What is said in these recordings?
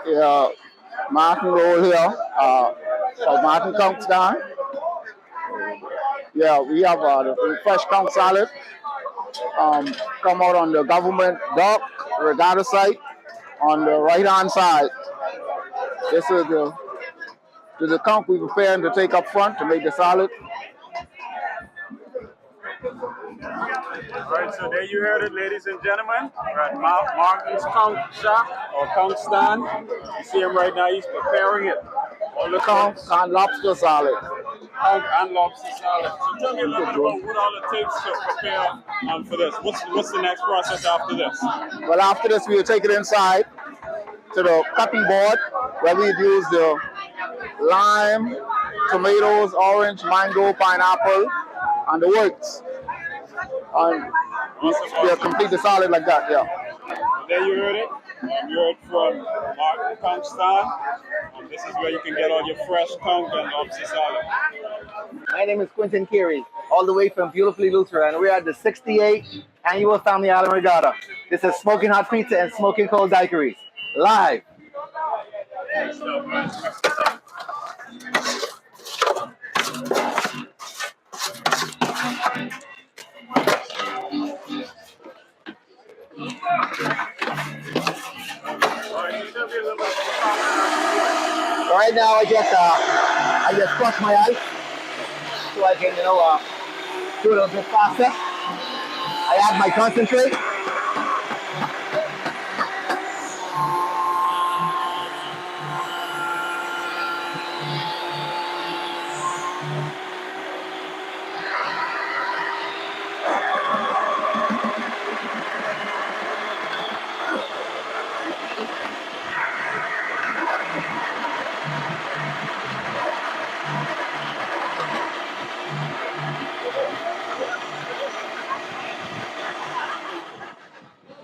Yeah, Martin roll here. For Martin Conch down. Yeah, we have the fresh conch salad. Come out on the government dock regatta site on the right hand side. This is the conch we preparing to take up front to make the salad. All right, so there you heard it, ladies and gentlemen. We're at Martin's Conch Shop or Conch Stand. You see him right now, he's preparing it. All the conch and lobster salad. Conch and lobster salad. So tell me a little bit about what all it takes to prepare for this. What's the next process after this? Well, after this, we'll take it inside to the cutting board where we use the lime, tomatoes, orange, mango, pineapple, and the works. And we'll complete the salad like that, yeah. There you heard it. You heard from Martin Conch Stand. This is where you can get all your fresh conch and lobster salad. My name is Quentin Carey, all the way from beautifully Lutheran, and we're at the 68th Annual Family Island Regatta. This is Smoking Hot Pizza and Smoking Cold Daiquiris, live. Right now, I just crush my ice so I can, do it a little bit faster. I add my concentrate.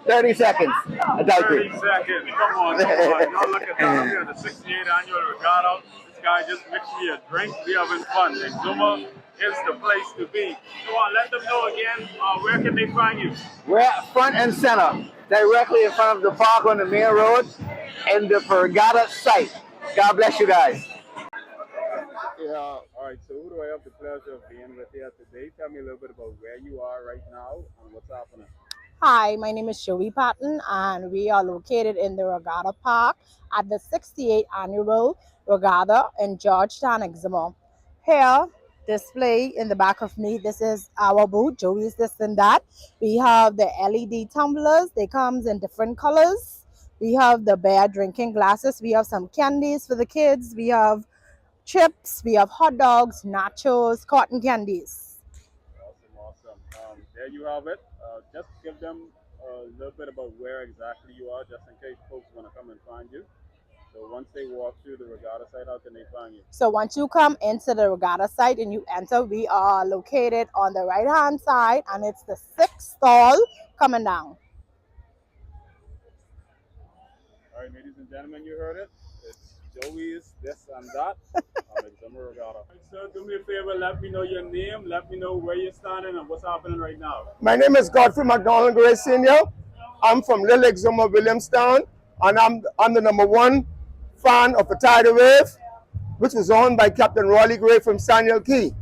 30 seconds. 30 seconds. Come on. Y'all look at that. We're at the 68th Annual Regatta. This guy just mixed me a drink. We having fun. Exuma is the place to be. So let them know again, where can they find you? We're at front and center, directly in front of the park on the main road and the Regatta site. God bless you guys. Yeah. All right. So who do I have the pleasure of being with here today? Tell me a little bit about where you are right now and what's happening. Hi, my name is Joey Patton, and we are located in the Regatta Park at the 68th Annual Regatta in Georgetown, Exuma. Here, display in the back of me, this is our booth, Joey's This and That. We have the LED tumblers. They come in different colors. We have the bear drinking glasses. We have some candies for the kids. We have chips. We have hot dogs, nachos, cotton candies. Awesome. There you have it. Just give them a little bit about where exactly you are, just in case folks want to come and find you. So once they walk through the Regatta site, how can they find you? So once you come into the Regatta site and you enter, we are located on the right-hand side, and it's the 6th stall coming down. All right, ladies and gentlemen, you heard it. It's Joey's This and That. Exuma Regatta. So do me a favor, let me know your name, let me know where you're standing and what's happening right now. My name is Godfrey McDonald Gray Sr. I'm from Little Exuma, Williamstown, and I'm the #1 fan of the Tidal Wave, which was owned by Captain Raleigh Gray from Saniel Key.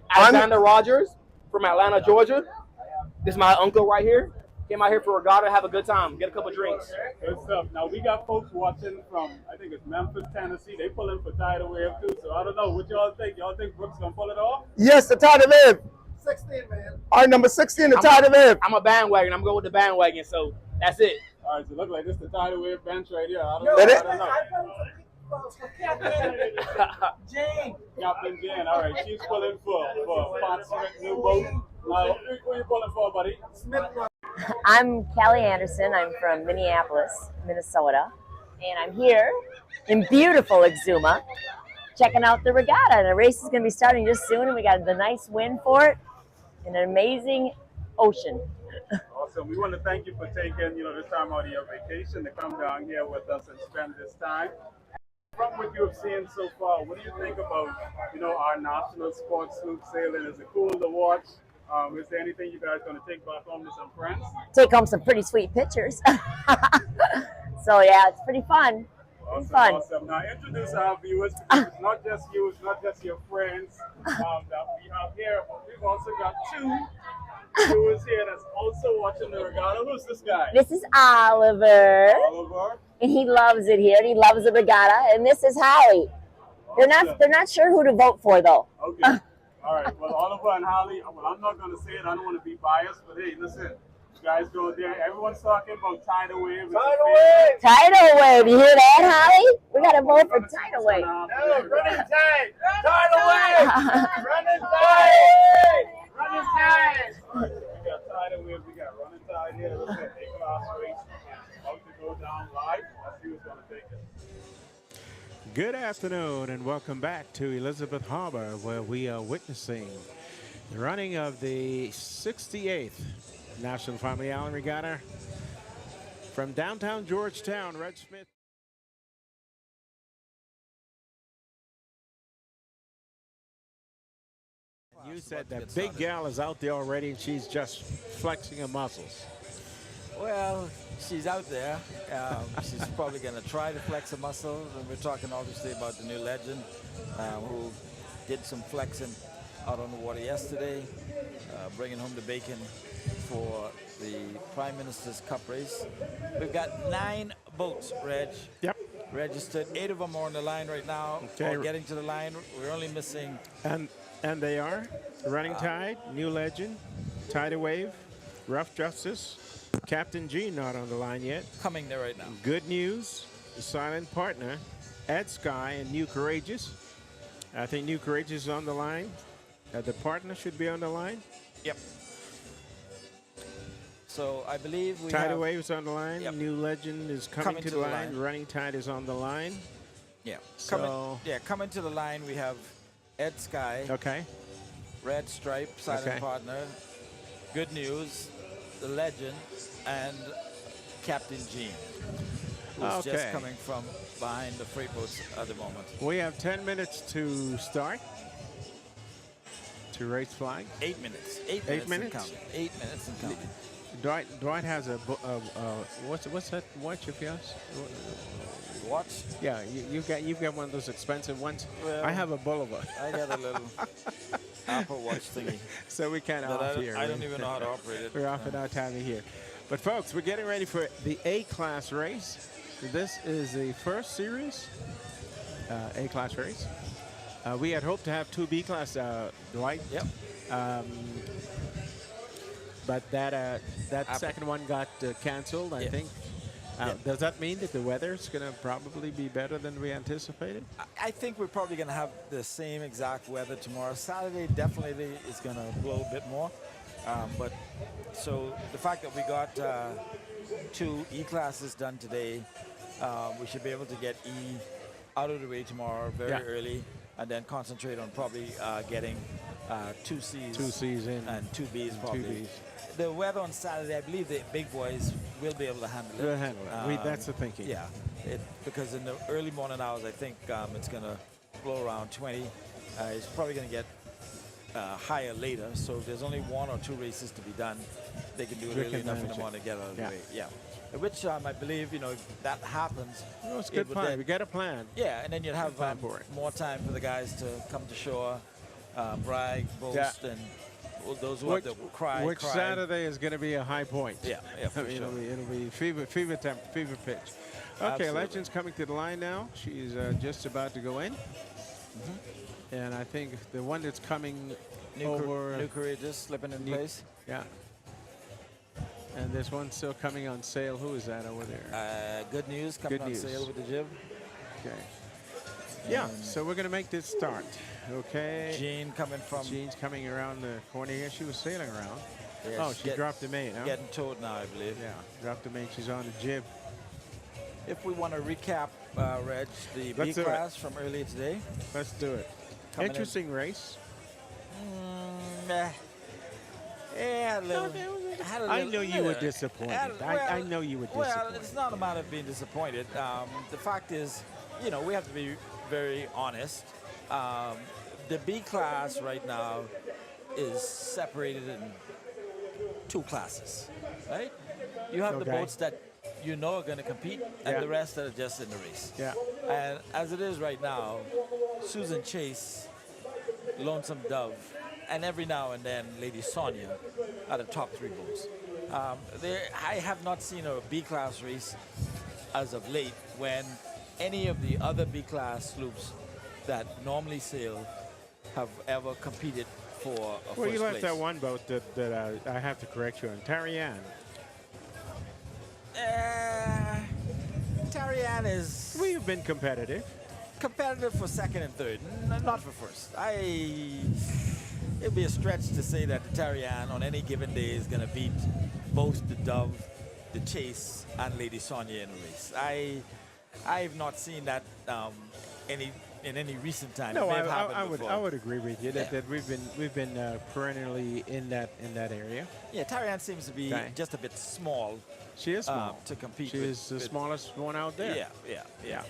Alexander Rogers from Atlanta, Georgia. This is my uncle right here. Came out here for Regatta, have a good time, get a couple drinks. Good stuff. Now we got folks watching from, I think it's Memphis, Tennessee. They pulling for Tidal Wave too. So I don't know, what y'all think? Y'all think Brooks gonna pull it off? Yes, the Tidal Wave. 16, man. All right, number 16, the Tidal Wave. I'm a bandwagon. I'm going with the bandwagon, so that's it. All right, so look like this the Tidal Wave bench right here. I don't know. Captain Jane. All right, she's pulling for Pat Smith new boat. Who you pulling for, buddy? I'm Callie Anderson. I'm from Minneapolis, Minnesota, and I'm here in beautiful Exuma, checking out the regatta. And the race is going to be starting just soon, and we got the nice wind for it and an amazing ocean. Awesome. We want to thank you for taking this time out of your vacation to come down here with us and spend this time. From what you have seen so far, what do you think about our national sports sloop sailing? Is it cool to watch? Is there anything you guys going to take back home to some friends? Take home some pretty sweet pictures. So yeah, it's pretty fun. It's Awesome, fun. awesome. Now introduce our viewers because it's not just you, it's not just your friends that we have here, but we've also got two viewers here that's also watching the regatta. Who's this guy? This is Oliver, Oliver. and he loves it here. And he loves the regatta. And this is Holly. They're not sure who to vote for though. Okay. All right. Well, Oliver and Holly. Well, I'm not going to say it. I don't want to be biased, but hey, listen. You guys go there. Everyone's talking about tidal wave. Tidal wave! Tidal wave. You hear that, Holly? We got to vote for tidal wave. No, running tide! Tidal wave! Running tide! Running tide! All right. We got tidal wave. We got running tide here. Listen, A-class race is about to go down live. Let's see who's going to take it. Good afternoon and welcome back to Elizabeth Harbor, where we are witnessing the running of the 68th National Family Island Regatta from downtown Georgetown. Red Smith. You said that big gal is out there already and she's just flexing her muscles. Well, she's out there. She's probably going to try to flex her muscles. And we're talking obviously about the new legend who did some flexing out on the water yesterday, bringing home the bacon for the Prime Minister's Cup race. We've got 9 boats, Reg. Yep. Registered. 8 of them are on the line right now. Okay. Or getting to the line. We're only missing. And they are Running Tide, New Legend, Tidal Wave, Rough Justice, Captain G not on the line yet. Coming there right now. Good News, the Silent Partner, Ed Sky, and New Courageous. I think New Courageous is on the line. The partner should be on the line. Yep. So I believe we Tidal have Wave's on the line. Yep. New Legend is coming to the line. Running Tide is on the line. Yeah. So Coming to the line, we have Ed Sky. Okay. Red Stripe, Silent Okay. Partner, Good News, The Legend, and Captain Gene, who's just coming from behind the freight boats at the moment. We have 10 minutes to start. To raise flag. 8 minutes. 8 minutes? And counting. 8 minutes and counting. Dwight has a what's that watch of yours? Watch? Yeah, you've got one of those expensive ones. Well, I have a Boulevard. I got a little Apple Watch thingy. So we can't off here. I don't even know how to operate it. We're off at our time of here. But folks, we're getting ready for the A-class race. This is the first series A-class race. We had hoped to have 2 B-class, Dwight. Yep. But that second one got canceled, I think. Does that mean that the weather's going to probably be better than we anticipated? I think we're probably going to have the same exact weather tomorrow. Saturday definitely is going to blow a bit more. So the fact that we got 2 E-classes done today, we should be able to get E out of the way tomorrow very early, and then concentrate on probably getting 2 C's. 2 C's in. And 2 B's probably. 2 B's. The weather on Saturday, I believe the big boys will be able to handle it. We'll handle it. That's the thinking. Yeah, because in the early morning hours, I think it's going to blow around 20. It's probably going to get higher later. So if there's only 1 or 2 races to be done, they can do it early enough in the morning to get out of the way. Yeah. Which I believe, if that happens, it's good fun. We got a plan. Yeah, and then you'd have more time for the guys to come to shore, brag, boast, and those who have to cry. Which Saturday is going to be a high point. Yeah, for sure. It'll be fever pitch. Okay, Absolutely. Legend's coming to the line now. She's just about to go in. And I think the one that's coming over... New Courageous slipping in place. Yeah. And there's one still coming on sale. Who is that over there? Good News coming on sale with the jib. Okay. Yeah, so we're going to make this start. Okay. Jean's coming around the corner here. She was sailing around. Yeah, she dropped the main, huh? Getting towed now, I believe. Yeah, dropped the main. She's on the jib. If we want to recap, Reg, the B-class from earlier today. Let's do it. Interesting race. Yeah, I know you were disappointed. I know you were disappointed. Well, it's not a matter of being disappointed. The fact is, we have to be very honest. The B class right now is separated in two classes, right? You have the Okay. boats that you know are going to compete, and Yeah. the rest that are just in the race. Yeah. And as it is right now, Susan Chase, Lonesome Dove, and every now and then Lady Sonia are the top three boats. I have not seen a B-class race as of late when any of the other B-class sloops that normally sail have ever competed for a Well, first you left place. that one boat that I have to correct you on. Tarian. Tarian is Well, you've been competitive. competitive for second and third, not for first. It'd be a stretch to say that the Tarian on any given day is going to beat both the Dove, the Chase, and Lady Sonia in a race. I've not seen that in any recent time. No, It may have happened I would before. agree with you that, Yeah. that we've been perennially in that area. Yeah, Tarian seems to be Okay. just a bit small She is small to compete She with. is the smallest one out there. Yeah.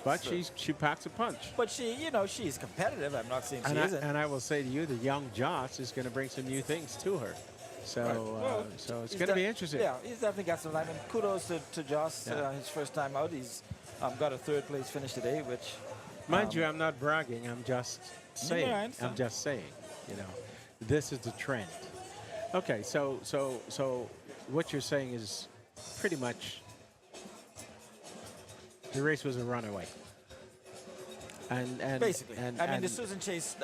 But So- she packs a punch. But she's competitive. I'm not saying she isn't. And I will say to you, the young Josh is going to bring some new things to her. So Right. Well, so it's he's going to be def- interesting. Yeah, he's definitely got some time. And kudos to Josh, Yeah. his first time out. He's got a third place finish today, which Mind you, I'm not bragging. I'm just saying. I understand. I'm just saying. You know, this is the trend. Okay, so what you're saying is pretty much the race was a runaway. And basically, and, I mean, and the Susan Chase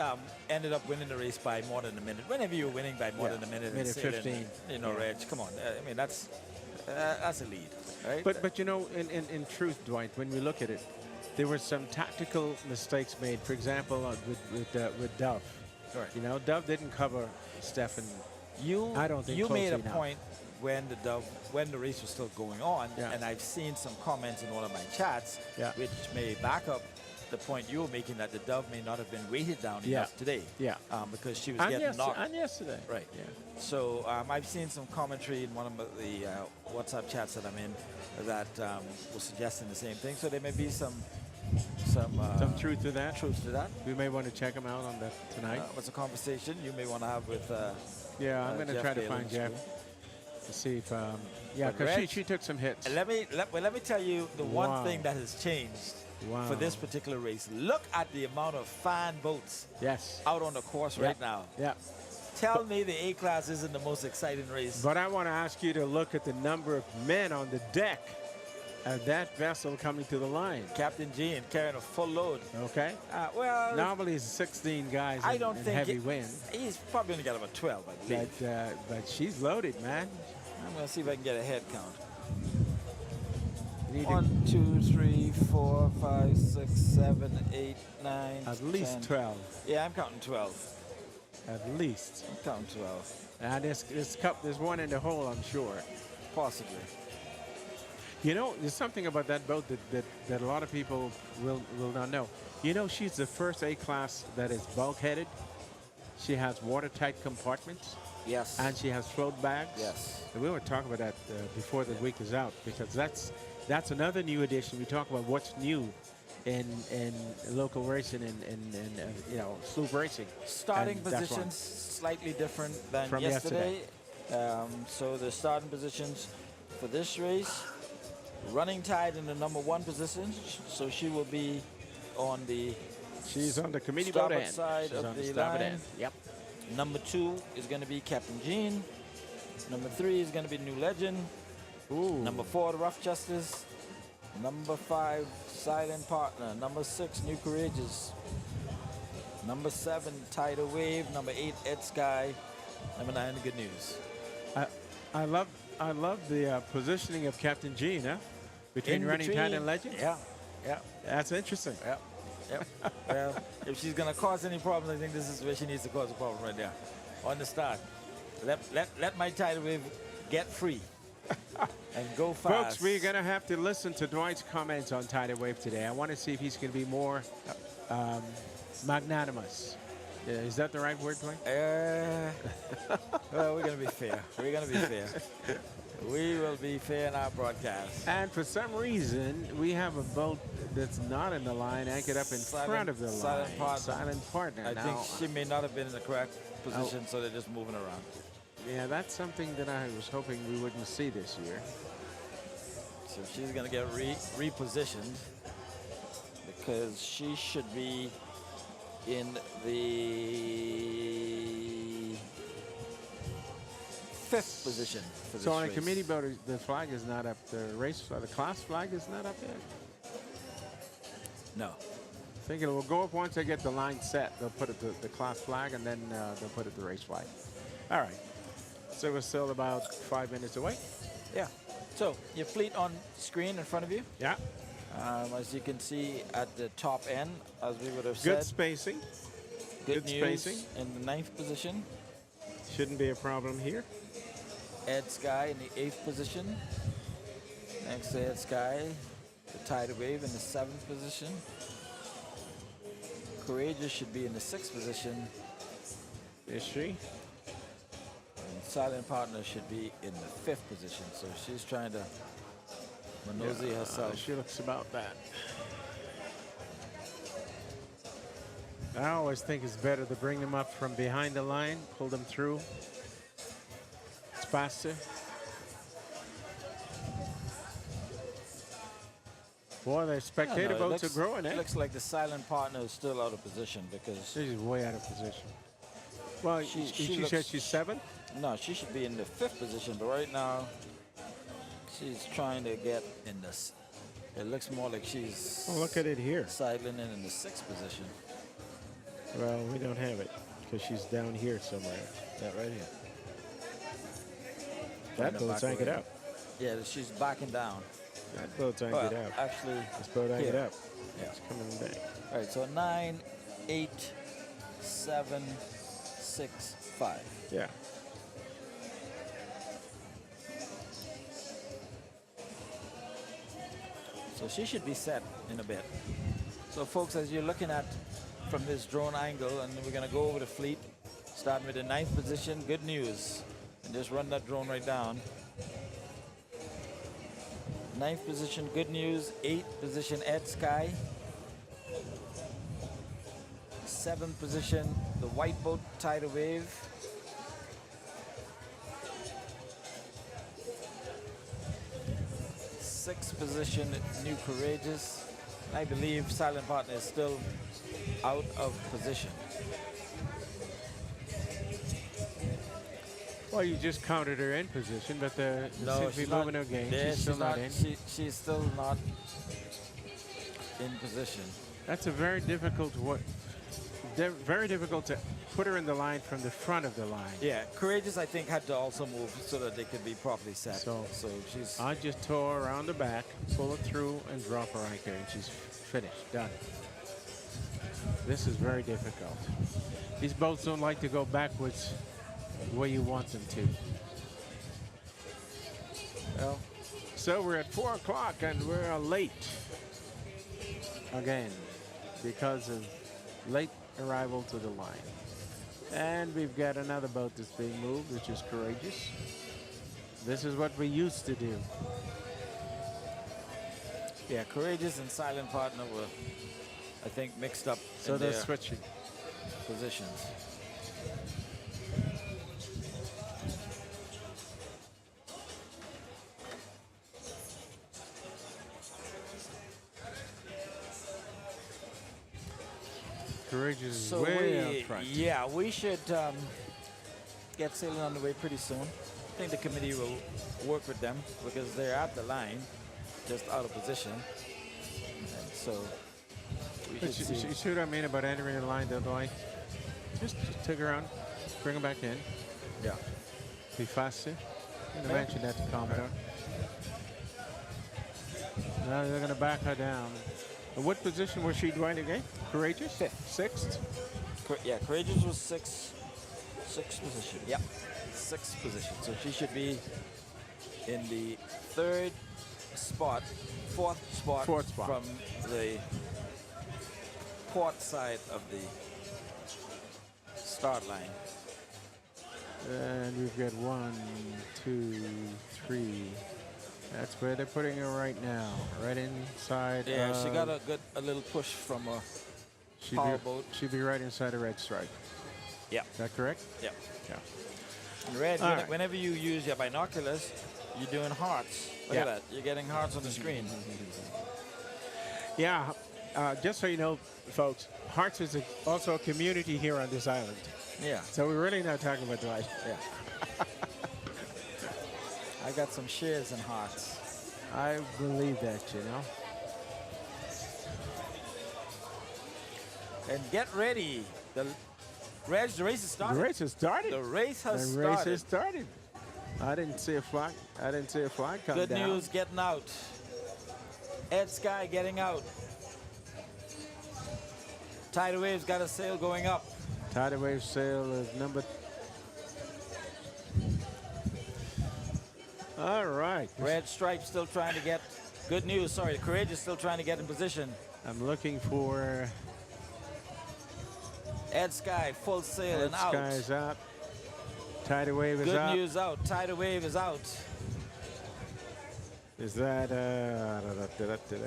ended up winning the race by more than a minute. Whenever you're winning by more than a minute, minute and sailing, 15. Reg, come on. I mean, that's a lead, right? But you know, in truth, Dwight, when we look at it, there were some tactical mistakes made. For example, with Dove. Right. You know, Dove didn't cover Stefan. You I don't think you made a closely enough. point when the race was still going on, Yeah. and I've seen some comments in one of my chats, Yeah. which may back up the point you were making that the Dove may not have been weighted down Yeah. enough today. Yeah. Because she was getting knocked. And yesterday. Right. Yeah. So I've seen some commentary in one of the WhatsApp chats that I'm in that was suggesting the same thing. So there may be some truth to that. Truth to that. We may want to check them out on that tonight. It's a conversation you may want to have with. Yeah, I'm going to Jeff try to Gale find in the Jeff school. to see if But because Reg, she took some hits. Let me tell you the Wow. one thing that has changed Wow. for this particular race. Look at the amount of fan boats Yes. out on the course Yeah. right now. Yeah. Tell me the A class isn't the most exciting race. But I want to ask you to look at the number of men on the deck of that vessel coming to the line. Captain Gene carrying a full load. Okay. Well, Normally it's 16 guys I in, don't in think heavy wind. He's probably only got about 12, I believe. But she's loaded, man. I'm going to see if I can get a head count. You need 1, 2, 3, 4, 5, 6, 7, 8, 9, at least 10. 12. Yeah, I'm counting 12. At least. I'm counting 12. And this cup, there's one in the hole, I'm sure. Possibly. You know, there's something about that boat that a lot of people will not know. You know, she's the first A-class that is bulkheaded. She has watertight compartments. Yes. And she has float bags. Yes. And we want to talk about that before the week is out, because that's another new addition. We talk about what's new in local racing and sloop racing. Starting And that's positions one. slightly different than From yesterday. So the starting positions for this race, running tide in the number 1 position. So she will be on the She's on the committee boat starboard end. side She's of on the starboard line. end. Yep. Number 2 is going to be Captain Gene. Number 3 is going to be New Legend. Ooh. Number 4, the Rough Justice. Number 5, Silent Partner. Number 6, New Courageous. Number 7, Tidal Wave. Number 8, Ed Sky. Number 9, The Good News. I love the positioning of Captain Gene, huh? Between running tide and legend. Yeah, yeah, That's interesting. yeah. Yep. Well, if she's gonna cause any problems, I think this is where she needs to cause a problem right there. On the start. Let my tidal wave get free and go fast. Folks, we're going to have to listen to Dwight's comments on Tidal Wave today. I want to see if he's going to be more magnanimous. Is that the right word, Dwight? Well, we're gonna be fair. We're gonna be fair. We will be fair in our broadcast. And for some reason, we have a boat that's not in the line, anchored up in front of the line. Silent Partner. Silent Partner. I Now, think she may not have been in the correct position, so they're just moving around. Yeah, that's something that I was hoping we wouldn't see this year. So she's going to get repositioned because she should be in the 5th position for this So on a race. committee boat, the flag is not up. The race, the class flag is not up yet. No. I think it will go up once they get the line set. They'll put it the class flag, and then they'll put it the race flag. All right. So we're still about 5 minutes away. Yeah. So your fleet on screen in front of you. Yeah. As you can see at the top end, as we would have Good said. spacing. Good news spacing. in the 9th position. Shouldn't be a problem here. Ed Sky in the 8th position. Next to Ed Sky, the Tidal Wave in the 7th position. Courageous should be in the 6th position. Is she? And Silent Partner should be in the 5th position. So she's trying to mosey herself. She looks about that. I always think it's better to bring them up from behind the line, pull them through. It's faster. Boy, the spectator boats are growing, eh? It looks like the Silent Partner is still out of position because she's way out of position. Well, she said she's 7th? No, she should be in the 5th position, but right now she's trying to get in this. It looks more like she's look at it here. Sidling in the 6th position. Well, we don't have it because she's down here somewhere. That right here. That boat's anchored up. Yeah, she's backing down. That boat's anchored up. Actually, this boat anchored up. Yeah. It's coming back. All right, so 9, 8, 7, 6, 5. Yeah. So she should be set in a bit. So folks, as you're looking at from this drone angle, and we're going to go over the fleet, starting with the 9th position, good news. And just run that drone right down. 9th position, good news. 8th position, Ed Sky. 7th position, the white boat, Tidal Wave. 6th position, New Courageous. I believe Silent Partner is still out of position. Well, you just counted her in position, but No, seems to be moving her game. Yeah, she's still not in. She's still not in position. That's a very difficult very difficult to put her in the line from the front of the line. Yeah, Courageous, I think, had to also move so that they could be properly set. So she's... I just tow her around the back, pull it through, and drop her anchor, and she's finished, done. This is very difficult. These boats don't like to go backwards the way you want them to. Well, so we're at 4 o'clock, and we're late again because of late arrival to the line. And we've got another boat that's being moved, which is Courageous. This is what we used to do. Yeah, Courageous and Silent Partner were, I think, mixed up. So they're switching positions. Courageous is way out front. Yeah, we should get sailing on the way pretty soon. I think the committee will work with them because they're at the line, just out of position. And so we should see. You see what I mean about entering the line, don't I? Just take her on, bring her back in. Yeah. Be faster. I'm gonna mention that to Commodore. Now they're gonna back her down. And what position was she doing again? Courageous? 6th? Yeah, Courageous was 6th position. Yep, 6th position. So she should be in the 4th spot from the port side of the start line. And we've got 1, 2, 3. That's where they're putting her right now, right inside. Yeah, she got a little push from a power boat. She'd be right inside a red stripe. Yeah. Is that correct? Yeah. Yeah. Red, All right. whenever you use your binoculars, you're doing hearts. Look Yeah. at that. You're getting hearts on the screen. Yeah, just so you know, folks, Hearts is also a community here on this island. Yeah. So we're really not talking about Dwight. Yeah. I got some shares in hearts. I believe that, you know. And get ready. The race has started. The race has started. The race has The started. race has started. I didn't see a flag. I didn't see a flag come Good down. news getting out. Ed Sky getting out. Tidal Wave's got a sail going up. Tidal Wave sail is number. All right. Red Stripe still trying to get. Good news, sorry. Courage is still trying to get in position. I'm looking for. Ed Sky full sail and out. Sky is out. Tidal Wave is Good out. news out. Tidal Wave is out. Is that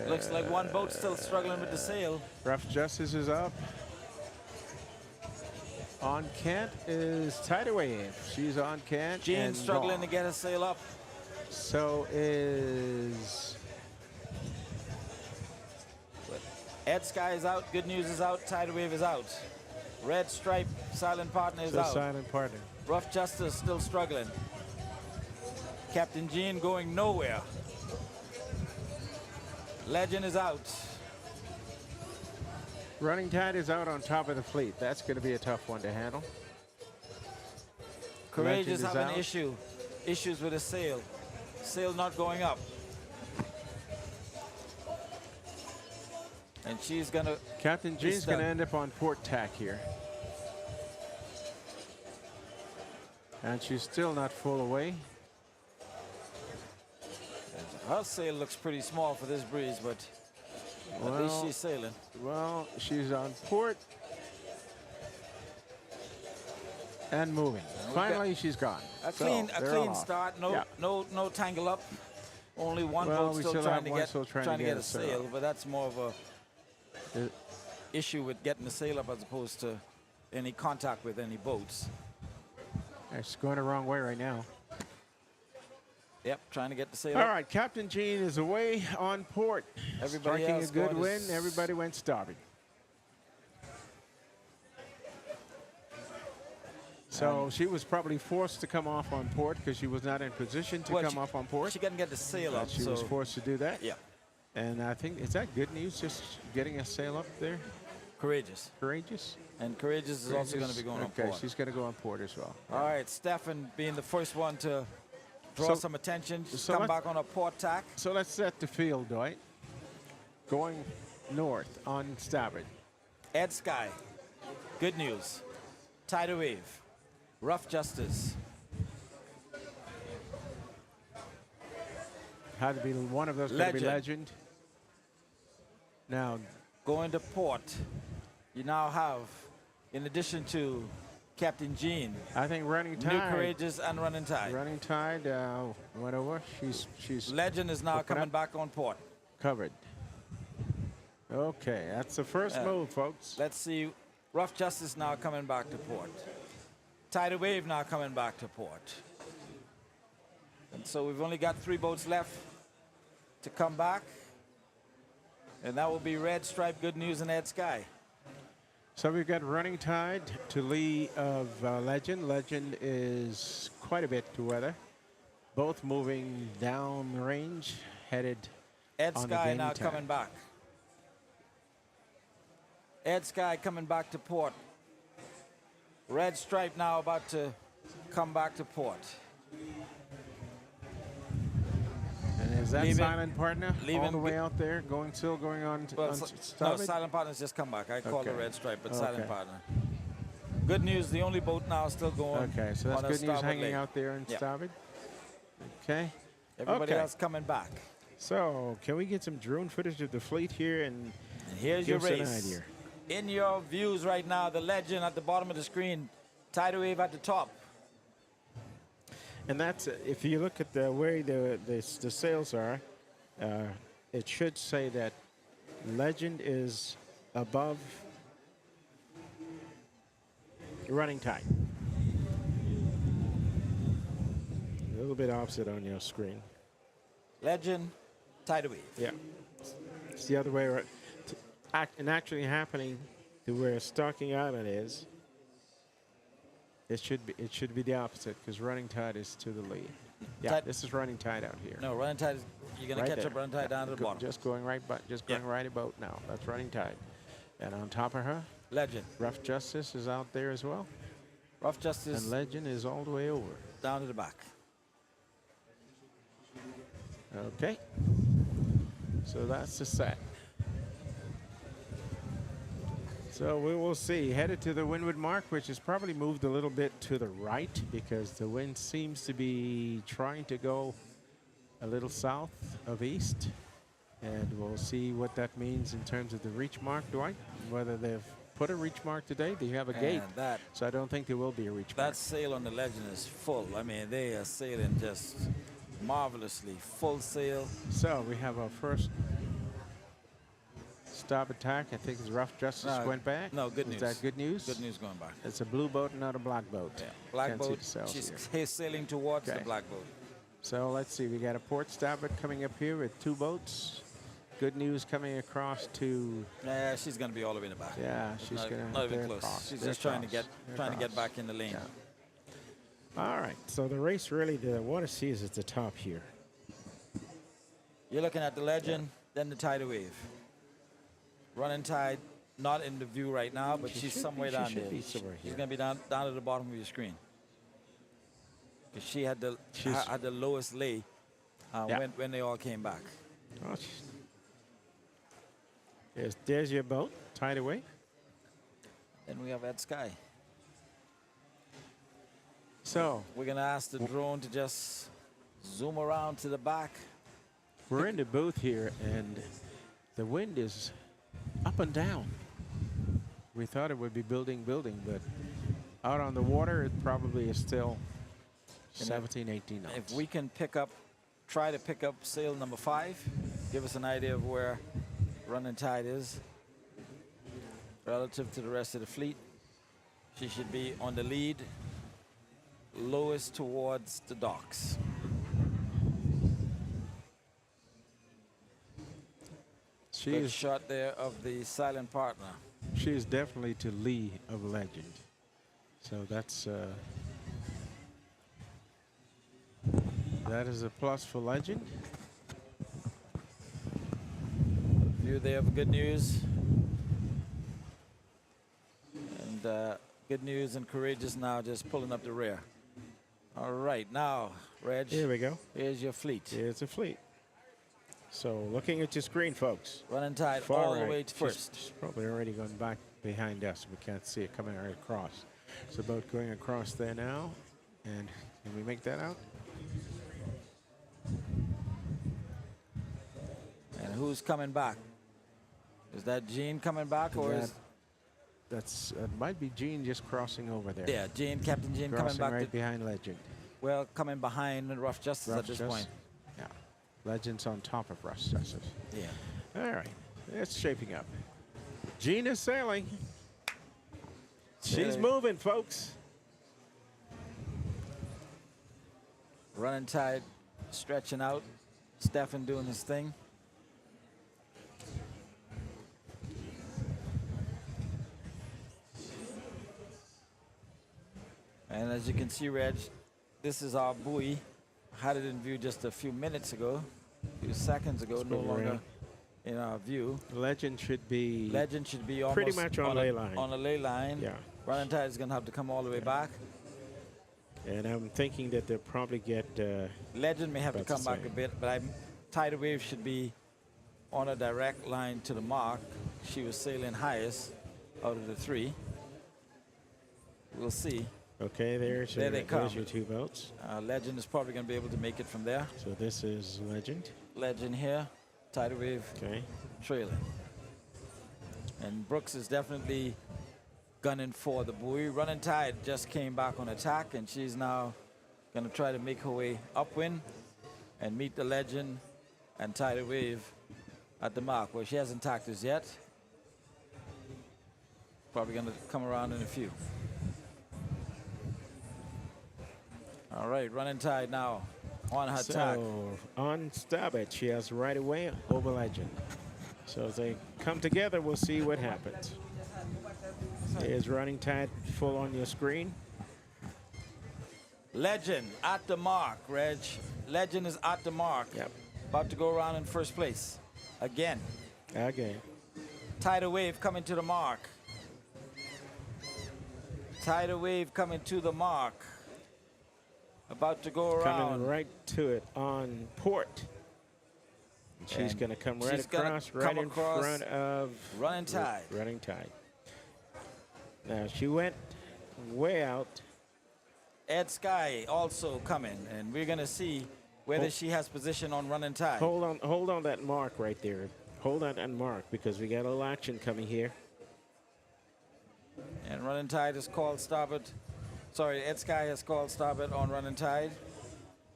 Looks like one boat still struggling with the sail. Rough Justice is up. On Kent is Tidal Wave. She's on Kent. Jean and struggling gone. to get a sail up. So is Ed Sky is out. Good news is out. Tidal Wave is out. Red Stripe Silent Partner is the out. Silent Partner. Rough Justice still struggling. Captain Jean going nowhere. Legend is out. Running Tide is out on top of the fleet. That's going to be a tough one to handle. Courage Legend is is having out. issues with the sail. Sail not going up. And she's gonna. Captain Jean's going to end up on port tack here. And she's still not full away. Her sail looks pretty small for this breeze, but at least she's sailing. Well, she's on port and moving. Finally, she's gone. A So, clean they're all off. start. No, Yeah. no tangle up. Only one Well, boat we still still trying have to one get still trying to get get a a sail sail, up. but that's more of a issue with getting the sail up as opposed to any contact with any boats. It's going the wrong way right now. Yep, trying to get the sail All up. right, Captain Jean is away on port. Everybody Striking else a good going to wind. Everybody went starboard. So she was probably forced to come off on port because she was not in position to Well, come off on port. She couldn't get the sail But up, she so was forced to do that. yeah, And I think, is that good news, just getting a sail up there? courageous. Courageous? And courageous is also going to be going on Okay, port. she's going to go on port as well. All right, Stefan being the first one to draw So- some attention, so come let's- back on a port tack. So let's set the field, Dwight. Going north on starboard. Ed Sky, good news. Tidal Wave, Rough Justice. Had to be one of those going to be legend. Now, Going to port, you now have, in addition to Captain Jean, I think Running New Tide. Courageous and Running Tide. Running Tide went over. She's Legend is now Open coming up. back on port. covered. Okay, that's the first move, folks. Let's see, Rough Justice now coming back to port. Tidal Wave now coming back to port. And so we've only got 3 boats left to come back. And that will be Red Stripe, Good News, and Ed Sky. So we've got Running Tide to lee of Legend. Legend is quite a bit to weather. Both moving down range, headed Ed on the Sky gaining now tide. coming back. Ed Sky coming back to port. Red Stripe now about to come back to port. And is that Leaving- Silent Partner all leaving the way good- out there, still going on, Well, on no, starboard? Silent Partner's just come back. I call it Okay. Red Stripe, but Silent Okay. Partner. Good news, the only boat now still going. Okay, so that's on a good news starboard hanging leg. out there in Yeah. starboard. Okay. Everybody Okay. else coming back. So, can we get some drone footage of the fleet here and And here's give your us an race. idea? In your views right now, the Legend at the bottom of the screen, Tidal Wave at the top. And that's if you look at the way the sails are, it should say that Legend is above Running Tide. little bit opposite on your screen. Legend, tidal wave. Yeah. It's the other way around. And actually happening to where Stalking Island is, it should be the opposite because running tide is to the lee. Yeah, this is running tide out here. No, running tide is, you're going Right to catch there. up running tide down to the bottom. Just going right about now. That's running tide. And on top of her, Legend. Rough Justice is out there as well. Rough Justice. And Legend is all the way over. Down to the back. Okay. So that's the set. So we will see. Headed to the windward mark, which has probably moved a little bit to the right because the wind seems to be trying to go a little south of east. And we'll see what that means in terms of the reach mark, Dwight. Whether they've put a reach mark today. They have a gate. So I don't think there will be a reach mark. That sail on the Legend is full. I mean, they are sailing just marvelously. Full sail. So we have our first stop attack. I think it's Rough Justice went back. No, good news. Is that good news? Good news going back. It's a blue boat and not a black boat. Yeah. Black Can't boat. see the sails She's sailing towards the black boat. So let's see. We got a port starboard coming up here with 2 boats. Good news coming across to. Yeah, she's going to be all the way in the back. Yeah, she's going to. Not even close. She's just trying to get back in the lane. Yeah. All right. So the race really, the water sea is at the top here. You're looking at the Legend, then the tidal wave. Running tide, not in the view right now, but she's somewhere down there. She's going to be down at the bottom of your screen. Because she had the lowest lay when they all came back. Oh, there's your boat, tied away. Then we have Ed Sky. So we're going to ask the drone to just zoom around to the back. We're in the booth here, and the wind is up and down. We thought it would be building, but out on the water, it probably is still 17, 18 knots. If we can try to pick up sail number 5, give us an idea of where running tide is relative to the rest of the fleet. She should be on the lead, lowest towards the docks. Good shot there of the silent partner. She is definitely to lee of Legend. So that's that is a plus for Legend. View there of good news. And good news and courageous now just pulling up the rear. All right, now, Reg. Here we go. Here's your fleet. Here's the fleet. So looking at your screen, folks. Running tide all the way to first. She's probably already gone back behind us. We can't see it coming right across. It's a boat going across there now. And can we make that out? And who's coming back? Is that Gene coming back, or is it might be Gene just crossing over there. Yeah, Captain Gene coming back right behind Legend. Well, coming behind the Rough Justice at this point. Yeah, Legend's on top of Rough Justice. Yeah. All right, it's shaping up. Gene is sailing. She's moving, folks. Running tide, stretching out. Stefan doing his thing. And as you can see, Reg, this is our buoy. Had it in view just a few minutes ago, a few seconds ago, no longer in our view. Legend should be almost pretty much on ley line. On a ley line. Yeah. Running tide is going to have to come all the way back. And I'm thinking that they'll probably get. Legend may have to come back a bit, but tidal wave should be on a direct line to the mark. She was sailing highest out of the 3. We'll see. Okay, there they come. There's your 2 boats. Legend is probably going to be able to make it from there. So this is Legend. Legend here, tidal wave trailing. And Brooks is definitely gunning for the buoy. Running tide just came back on attack, and she's now going to try to make her way upwind and meet the Legend and tidal wave at the mark. Well, she hasn't tacked us yet. Probably going to come around in a few. All right, running tide now On her tack. So on starboard, she has right away over Legend. So as they come together, we'll see what happens. Here's running tide full on your screen. Legend at the mark, Reg. Legend is at the mark. Yep. About to go around in first place. Again. Again. Tidal wave coming to the mark. Tidal wave coming to the mark. About to go around. Coming right to it on port. And she's going to come right across, right in front of Running Tide. Running Tide. Now she went way out. Ed Sky also coming, and we're going to see whether she has position on Running Tide. Hold on that mark right there. Hold on that mark because we got a little action coming here. And Running Tide is called starboard. Sorry, Ed Sky has called starboard on Running Tide,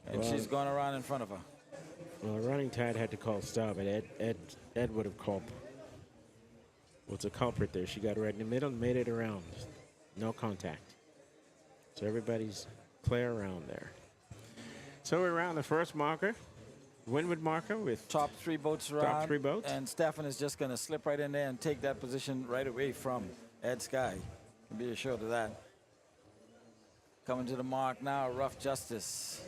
and she's going around in front of her. Well, Running Tide had to call starboard. Ed would have called. What's a culprit there? She got right in the middle and made it around. No contact. So everybody's clear around there. So we're around the first marker, windward marker with top 3 boats around. Top 3 boats. And Stefan is just going to slip right in there and take that position right away from Ed Sky. Can be assured of that. Coming to the mark now, Rough Justice.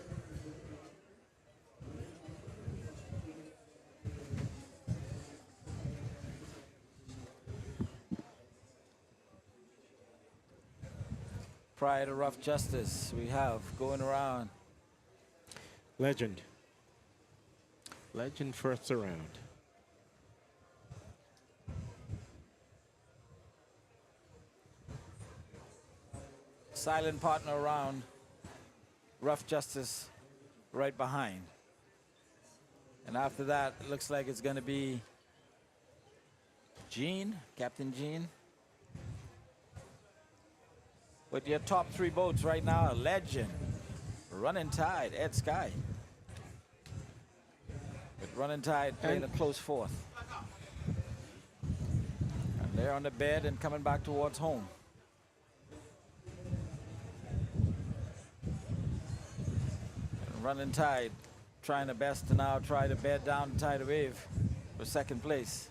Prior to Rough Justice, we have going around. Legend. Legend first around. Silent Partner around. Rough Justice right behind. And after that, it looks like it's going to be Gene, Captain Gene. With your top 3 boats right now, Legend, Running Tide, Ed Sky. With Running Tide playing a close fourth. And they're on the bed and coming back towards home. And Running Tide trying the best to now try to bed down the tidal wave for second place.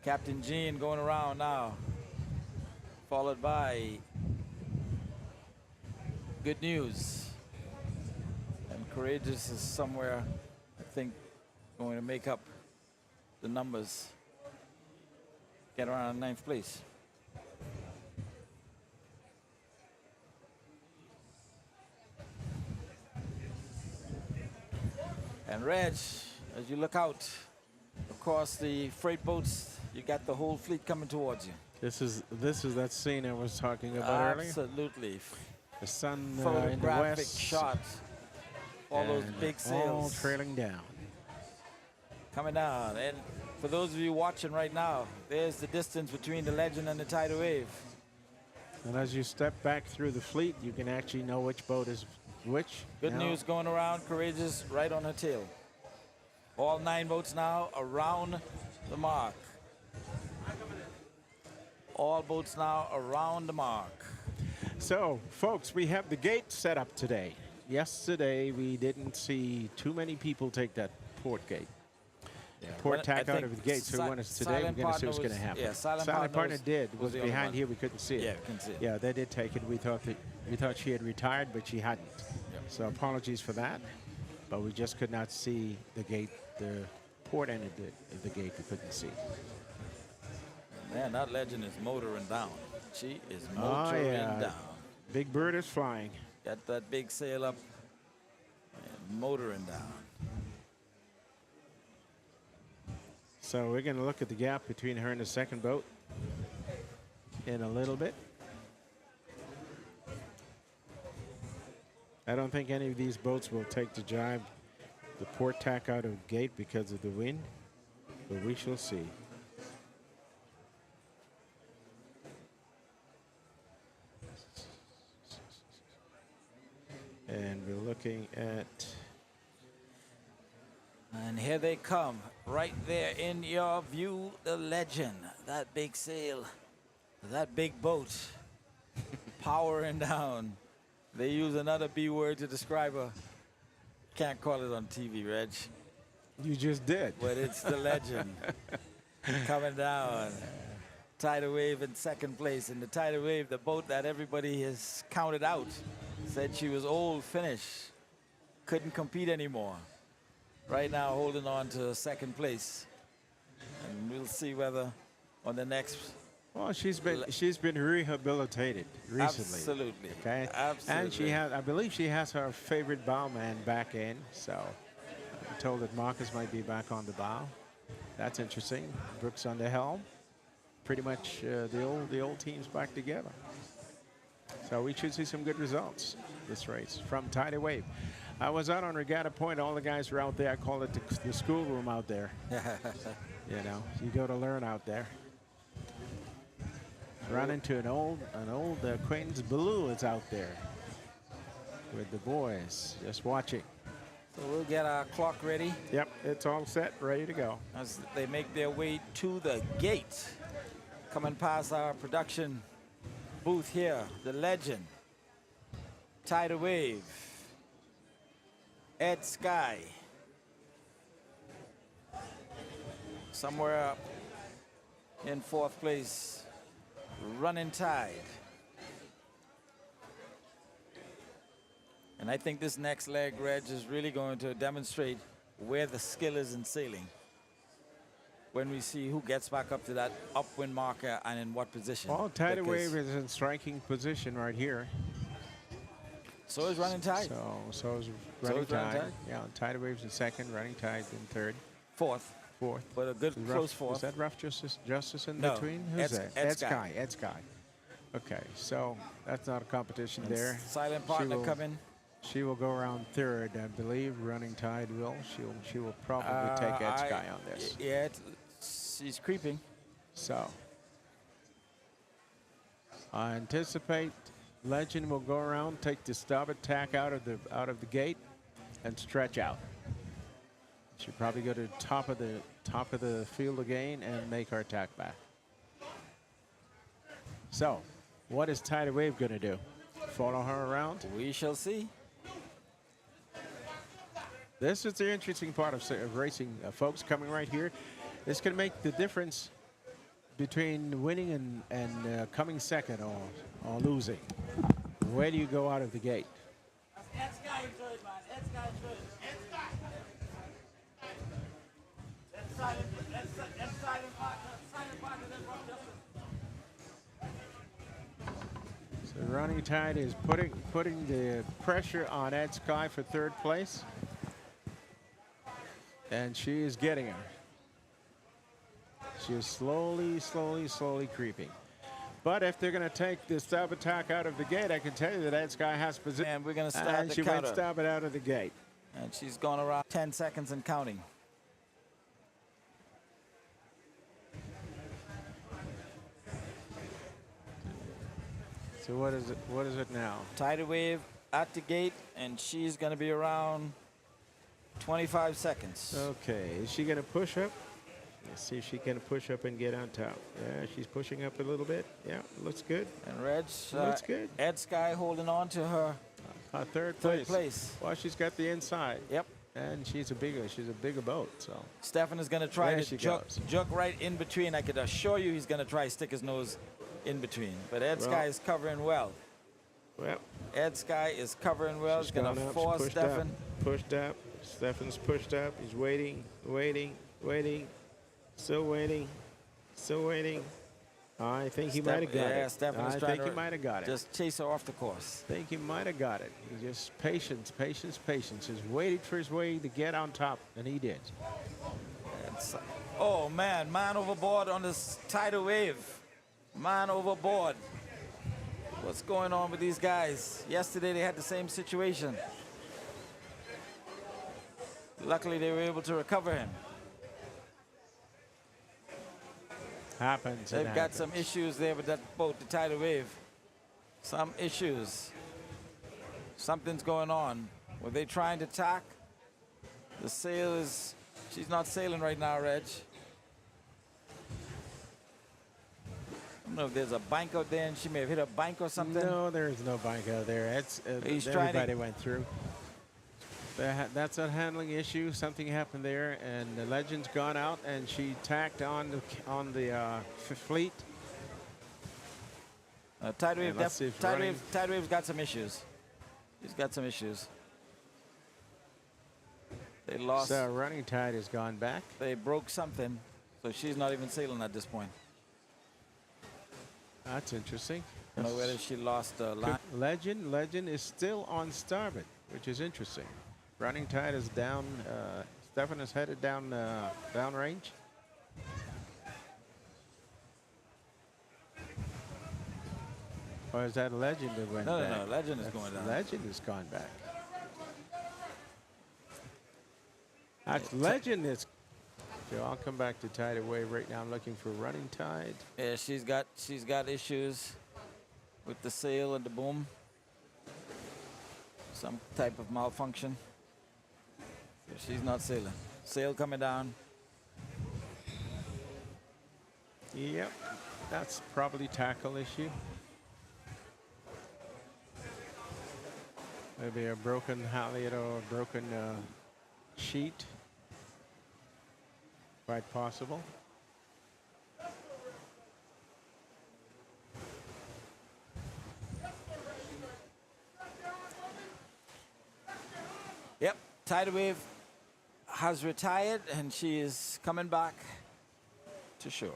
Captain Gene going around now, followed by Good News. And Courageous is somewhere, I think, going to make up the numbers. Get around 9th place. And Reg, as you look out across the freight boats, you got the whole fleet coming towards you. This is that scene I was talking about earlier. Absolutely. The sun in the Photographic west. shots. All those big sails. All trailing down. Coming down. And for those of you watching right now, there's the distance between the Legend and the tidal wave. And as you step back through the fleet, you can actually know which boat is which. Good News going around. Courageous right on her tail. All 9 boats now around the mark. All boats now around the mark. So, folks, we have the gate set up today. Yesterday, we didn't see too many people take that port gate. Yeah, port tack out of the gate. So we want us today. We're going to see what's going to happen. Yeah, Silent Partner was behind here. We couldn't see it. Yeah, we can see it. Yeah, they did take it. We thought she had retired, but she hadn't. Yep. So apologies for that. But we just could not see the gate. The port end of the gate we couldn't see. Man, that Legend is motoring down. She is motoring down. Big bird is flying. Got that big sail up and motoring down. So we're going to look at the gap between her and the second boat in a little bit. I don't think any of these boats will take the jibe, the port tack out of the gate because of the wind, but we shall see. And we're looking at... And here they come, right there in your view, the Legend. That big sail, that big boat, powering down. They use another B word to describe her. can't call it on TV, Reg, You just did. but it's the legend coming down. Tidal Wave in second place. In the Tidal Wave, the boat that everybody has counted out, said she was old, finished, couldn't compete anymore. Right now, holding on to second place. And we'll see whether on the next. Well, she's been rehabilitated recently. Absolutely. Okay. Absolutely. And she has, I believe, she has her favorite bowman back in. So I'm told that Marcus might be back on the bow. That's interesting. Brooks on the helm. Pretty much the old team's back together. So we should see some good results this race from Tidal Wave. I was out on Regatta Point. All the guys were out there. I call it the schoolroom out there. You know, you go to learn out there. Run into an old acquaintance. Baloo is out there with the boys, just watching. So we'll get our clock ready. Yep, it's all set, ready to go. As they make their way to the gate. Coming past our production booth here, the legend, Tidal Wave, Ed Sky. Somewhere up in fourth place, Running Tide. And I think this next leg, Reg, is really going to demonstrate where the skill is in sailing. When we see who gets back up to that upwind marker and in what position. Well, Tidal Wave is in striking position right here. So is Running Tide. So is Running Tide. Yeah, Tidal Wave's in second, Running Tide in third. Fourth. But a good close fourth. Is that Rough Justice in No, between? Who's that? Ed Sky. Ed Sky. Okay, so that's not a competition And there. Silent Partner coming. She will go around third, I believe. Running Tide will. She will probably take Ed Sky on this. Yeah, she's creeping. So I anticipate Legend will go around, take the starboard tack out of the gate, and stretch out. She'll probably go to the top of the field again and make her attack back. So, what is Tidal Wave going to do? Follow her around? We shall see. This is the interesting part of racing, folks, coming right here. This can make the difference between winning and coming second or losing. Where do you go out of the gate? So Running Tide is putting the pressure on Ed Sky for third place. And she is getting her. She is slowly creeping. But if they're going to take the starboard tack out of the gate, I can tell you that Ed Sky has position. And we're going to start and the she counter. went starboard out of the gate. And she's gone around 10 seconds and counting. So what is it? What is it now? Tidal Wave at the gate, and she's going to be around 25 seconds. Okay, is she going to push up? Let's see if she can push up and get on top. Yeah, she's pushing up a little bit. Yeah, looks good. And Reg, looks good. Ed Sky holding on to her third place. Well, she's got the inside. Yep. And she's a bigger boat. So Stefan is going to try there to she jug right in between. I could assure you he's going to try to stick his nose in between. But Ed Sky is covering well. Well, Ed Sky is covering well. He's going to force Stefan. Pushed up. Stefan's pushed up. He's waiting. Still waiting. I think he might have got it. Stefan is I trying think he might have got it. Just chase her off the course. I think he might have got it. He just patience. Just waited for his way to get on top, and he did. Oh, man overboard on this Tidal Wave. Man overboard. What's going on with these guys? Yesterday they had the same situation. Luckily they were able to recover him. Happens. They've got some issues there with that boat, the Tidal Wave. Some issues. Something's going on. Were they trying to tack? The sail is, she's not sailing right now, Reg. I don't know if there's a bank out there and she may have hit a bank or something. No, there is no bank out there. Everybody went through. That's a handling issue. Something happened there, and the Legend's gone out, and she tacked on the fleet. Tidewave's got some issues. He's got some issues. They lost. So running tide has gone back. They broke something, so she's not even sailing at this point. That's interesting. I don't know whether she lost the line. Legend is still on starboard, which is interesting. Running tide is down. Stefan is headed down downrange. Or is that Legend that went back? No, Legend is going down. Legend has gone back. That's Legend is. So I'll come back to Tide Away right now. I'm looking for running tide. Yeah, she's got issues with the sail and the boom. Some type of malfunction. So she's not sailing. Sail coming down. Yep, that's probably tackle issue. Maybe a broken halyard or a broken sheet. Quite possible. Yep, Tidal Wave has retired and she is coming back to shore.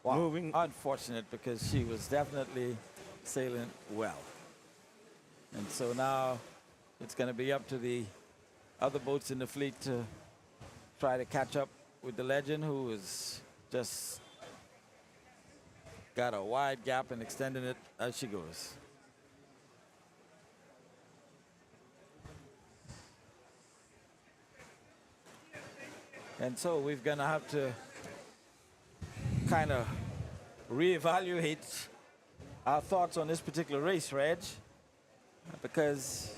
Wow. Moving. Unfortunate because she was definitely sailing well. And so now it's going to be up to the other boats in the fleet to try to catch up with the Legend, who is just got a wide gap and extending it as she goes. And so we're going to have to kind of reevaluate our thoughts on this particular race, Reg, because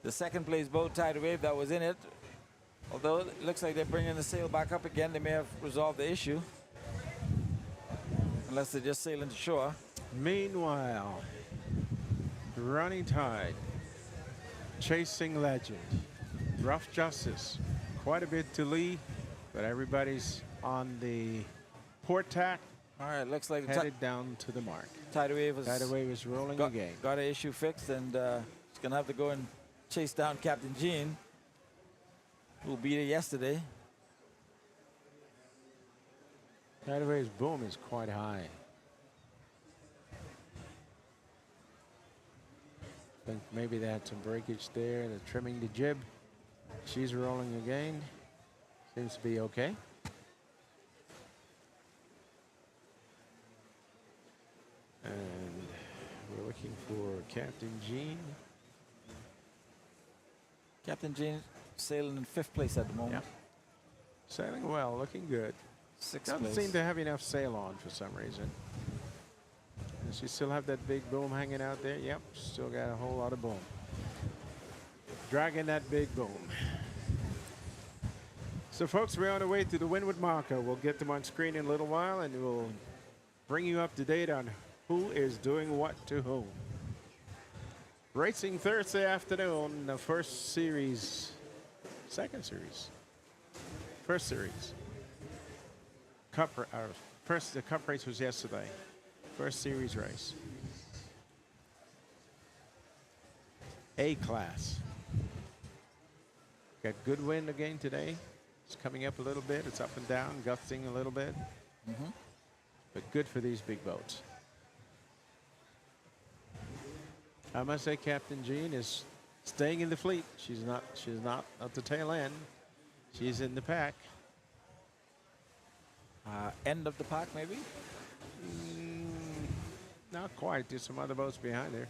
the second place boat, Tidal Wave, that was in it, although it looks like they're bringing the sail back up again, they may have resolved the issue, unless they're just sailing to shore. Meanwhile, running tide, chasing Legend, rough justice, quite a bit to lee, but everybody's on the port tack. All right, looks like headed down to the mark. Tidal Wave is rolling again. Got an issue fixed, and he's going to have to go and chase down Captain Jean, who beat her yesterday. Tidal Wave's boom is quite high. I think maybe they had some breakage there. They're trimming the jib. She's rolling again. Seems to be okay. And we're looking for Captain Jean. Captain Jean sailing in 5th place at the moment. Yep. Sailing well, looking good. 6th Doesn't place. seem to have enough sail on for some reason. Does she still have that big boom hanging out there? Yep, still got a whole lot of boom. Dragging that big boom. So folks, we're on the way to the windward marker. We'll get them on screen in a little while, and we'll bring you up to date on who is doing what to whom. Racing Thursday afternoon, the first series, second series, first series. The cup race was yesterday. First series race. A class. Got good wind again today. It's coming up a little bit. It's up and down, gusting a little bit. But good for these big boats. I must say Captain Jean is staying in the fleet. She's not at the tail end. She's in the pack. End of the pack, maybe? Not quite. There's some other boats behind her.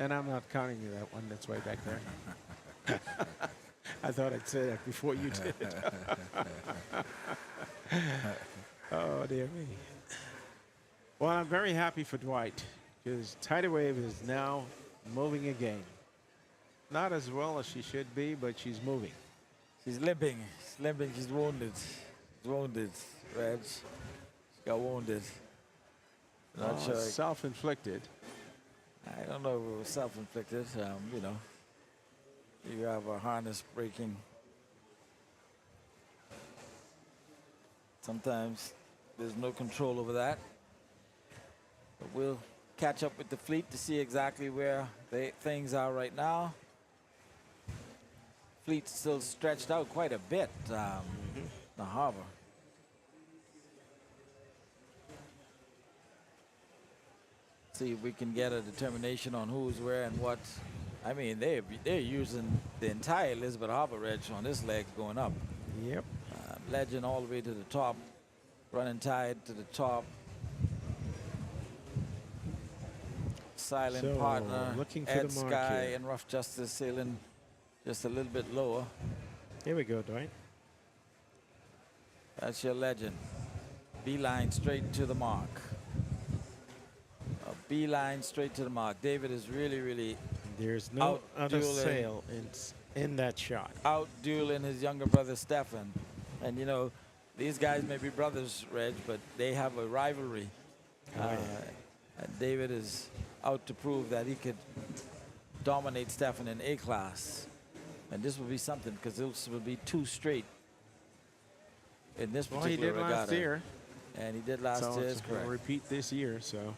And I'm not counting that one that's way back there. I thought I'd say that before you did. Oh, dear me. Well, I'm very happy for Dwight, because Tidal Wave is now moving again. Not as well as she should be, but she's moving. She's limping. She's limping. She's wounded. She's wounded, Reg. She got wounded. Not sure. Self-inflicted. I don't know if it was self-inflicted. You know, you have a harness breaking. Sometimes there's no control over that. But we'll catch up with the fleet to see exactly where things are right now. Fleet's still stretched out quite a bit, the harbor. See if we can get a determination on who's where and what. I mean, they're using the entire Elizabeth Harbor edge on this leg going up. Yep. Legend all the way to the top, running tide to the top. Silent Partner, looking for Ed the mark Sky, here. and Rough Justice sailing just a little bit lower. Here we go, Dwight. That's your Legend. Beeline straight to the mark. A beeline straight to the mark. David is really There's no other outdueling- sail in that shot. out dueling his younger brother Stefan. And you know, these guys may be brothers, Reg, but they have a rivalry. And David is out to prove that he could dominate Stefan in A class. And this will be something, because this will be 2 straight in this Well, particular he did regatta. last year. And he did last So year, it's is gonna correct. repeat this year, so.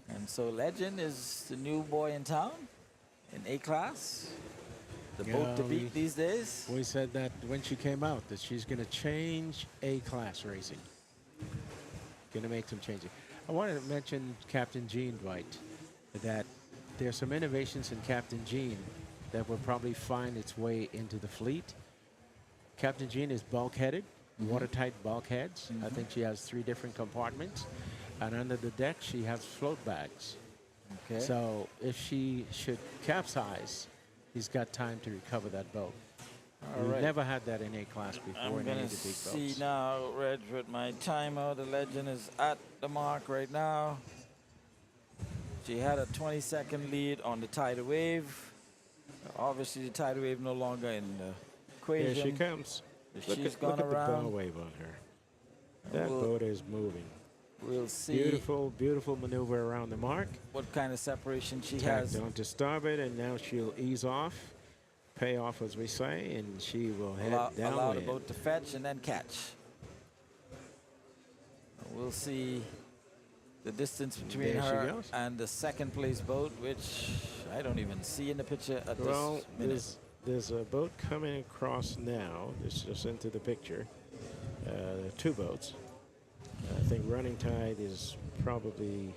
And so Legend is the new boy in town in A class. The boat to Yeah, beat these days. We said that when she came out, that she's going to change A-class racing. Going to make some changes. I wanted to mention Captain Gene, Dwight, that there's some innovations in Captain Gene that will probably find its way into the fleet. Captain Gene is bulkheaded, watertight bulkheads. I think she has 3 different compartments. And under the deck, she has float bags. Okay. So if she should capsize, he's got time to recover that boat. We've right. never had that in A-class before I'm in any gonna of the big see boats. now, Reg, with my timer. The Legend is at the mark right now. She had a 20-second lead on the tidal wave. Obviously, the tidal wave no longer in the equation. Here she comes. She's Look gone at the bow around. wave on her. That We'll- boat is moving. We'll see Beautiful, beautiful maneuver around the mark. what kind of separation she Tacked has. onto starboard, and now she'll ease off, pay off, as we say, and she will head Allow the downwind. boat to fetch and then catch. We'll see the distance between There she her goes. and the second place boat, which I don't even see in the picture at Well, this minute. there's a boat coming across now. This just into the picture. 2 boats. I think Running Tide is probably,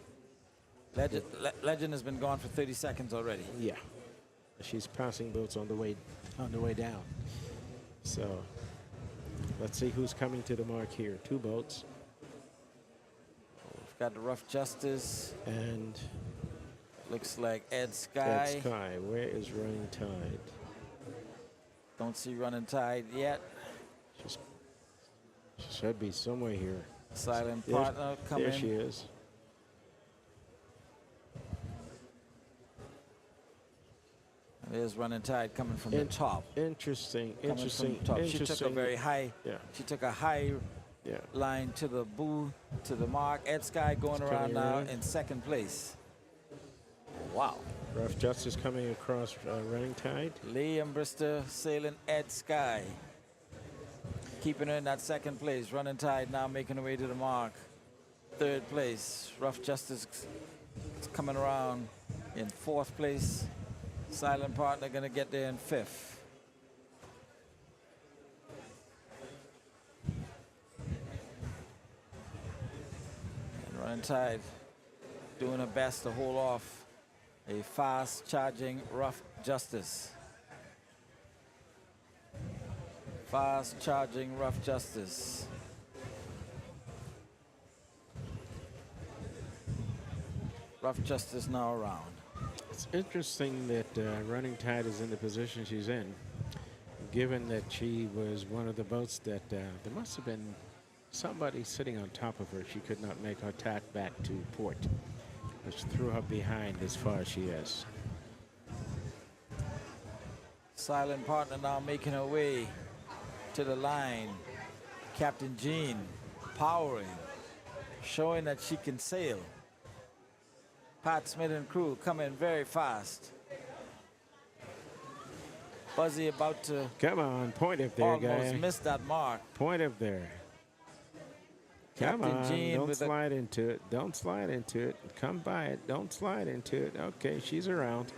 Legend has been gone for 30 seconds already. yeah. She's passing boats on the way down. So let's see who's coming to the mark here. 2 boats. We've got the Rough Justice. And Looks like Ed Sky. Ed Sky. Where is Running Tide? Don't see Running Tide yet. She should be somewhere here. Silent There- Partner coming. There she is. There's Running Tide coming from the top. Interesting. Coming Interesting. from the top. Interesting. She took a very high. Yeah. She took a high Yeah. line to the boo, to the mark. Ed Sky going It's around coming now around. in second place. Wow. Rough Justice coming across Running Tide. Liam Brister sailing Ed Sky. Keeping her in that second place. Running Tide now making her way to the mark. Third place. Rough Justice is coming around in 4th place. Silent Partner going to get there in 5th. And Running Tide doing her best to hold off a fast charging Rough Justice. Fast charging Rough Justice. Rough Justice now around. It's interesting that Running Tide is in the position she's in, given that she was one of the boats that there must have been somebody sitting on top of her. She could not make her tack back to port, which threw her behind as far as she is. Silent Partner now making her way to the line. Captain Jean powering, showing that she can sail. Pat Smith and crew coming very fast. Buzzy about to Come on, point up there, almost guy. missed that mark. Point up there. Come Captain on, Jean don't with slide into it. Don't slide into it. Come by it. Don't slide into it. Okay, she's around.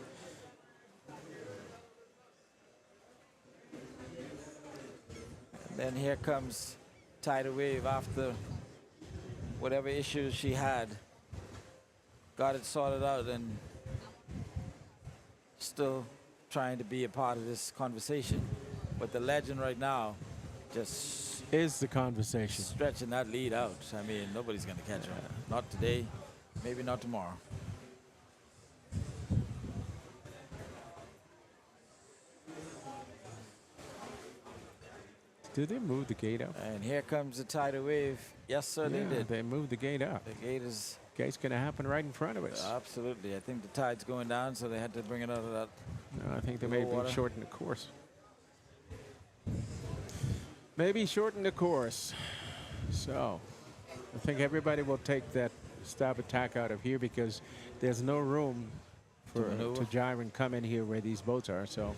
And then here comes Tidal Wave after whatever issues she had. Got it sorted out and still trying to be a part of this conversation. But the legend right now just is the conversation. Stretching that lead out. I mean, nobody's going to catch her. Not today, maybe not tomorrow. Did they move the gate up? And here comes the tidal wave. Yes, sir, they did. They moved the gate up. The gate is... Gate's going to happen right in front of us. Absolutely. I think the tide's going down, so they had to bring it out of that. No, I think they may water. shorten the course. Maybe shorten the course. So, I think everybody will take that stab attack out of here because there's no room for to gyre and come in here where these boats are. So,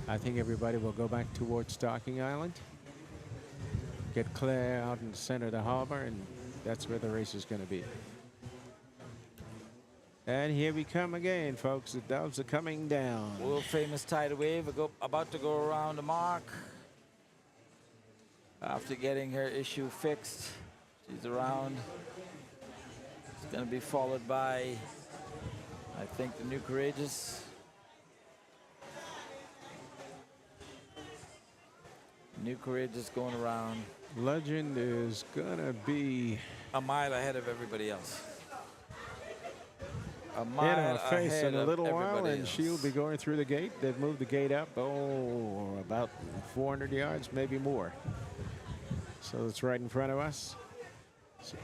I think everybody will go back towards Stocking Island, get clear out in the center of the harbor, and that's where the race is going to be. And here we come again, folks. The doves are coming down. World famous tidal wave about to go around the mark. After getting her issue fixed, she's around. It's going to be followed by, I think, the New Courageous. New Courageous going around. Legend is going to be a mile ahead of everybody else. A in mile our face ahead in a little of while, everybody and else. she'll be going through the gate. They've moved the gate up, about 400 yards, maybe more. So it's right in front of us. So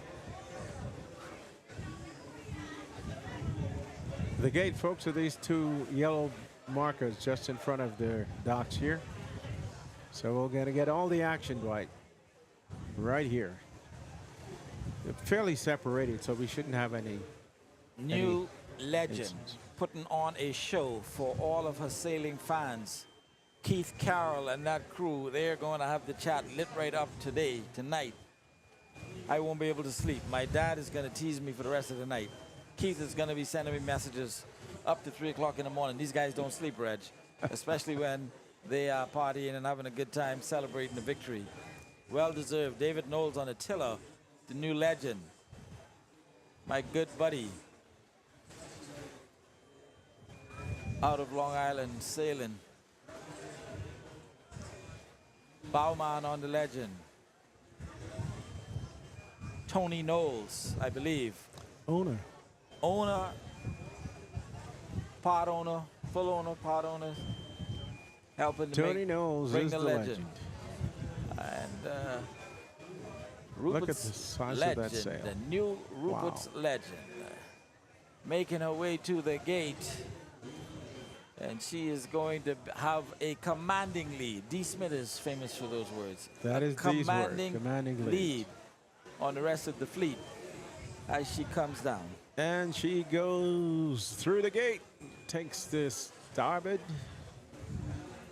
the gate, folks, are these two yellow markers just in front of the docks here. So we're going to get all the action right here. They're fairly separated, so we shouldn't have any New legend incidents. putting on a show for all of her sailing fans. Keith Carroll and that crew, they're going to have the chat lit right up tonight. I won't be able to sleep. My dad is going to tease me for the rest of the night. Keith is going to be sending me messages up to 3 o'clock in the morning. These guys don't sleep, Reg, especially when they are partying and having a good time celebrating the victory. Well deserved. David Knowles on the tiller, the new legend. My good buddy. Out of Long Island sailing. Bowman on the legend. Tony Knowles, I believe. Owner, part owner, full owner, part owner. Helping to Tony Knowles bring is the the legend. And Look at Rupert's the size legend, of that sail. the new Rupert's legend. Making her way to the gate. And she is going to have a commanding lead. D. Smith is famous for those words. That is D's word, commanding lead on the rest of the fleet as she comes down. And she goes through the gate, takes this starboard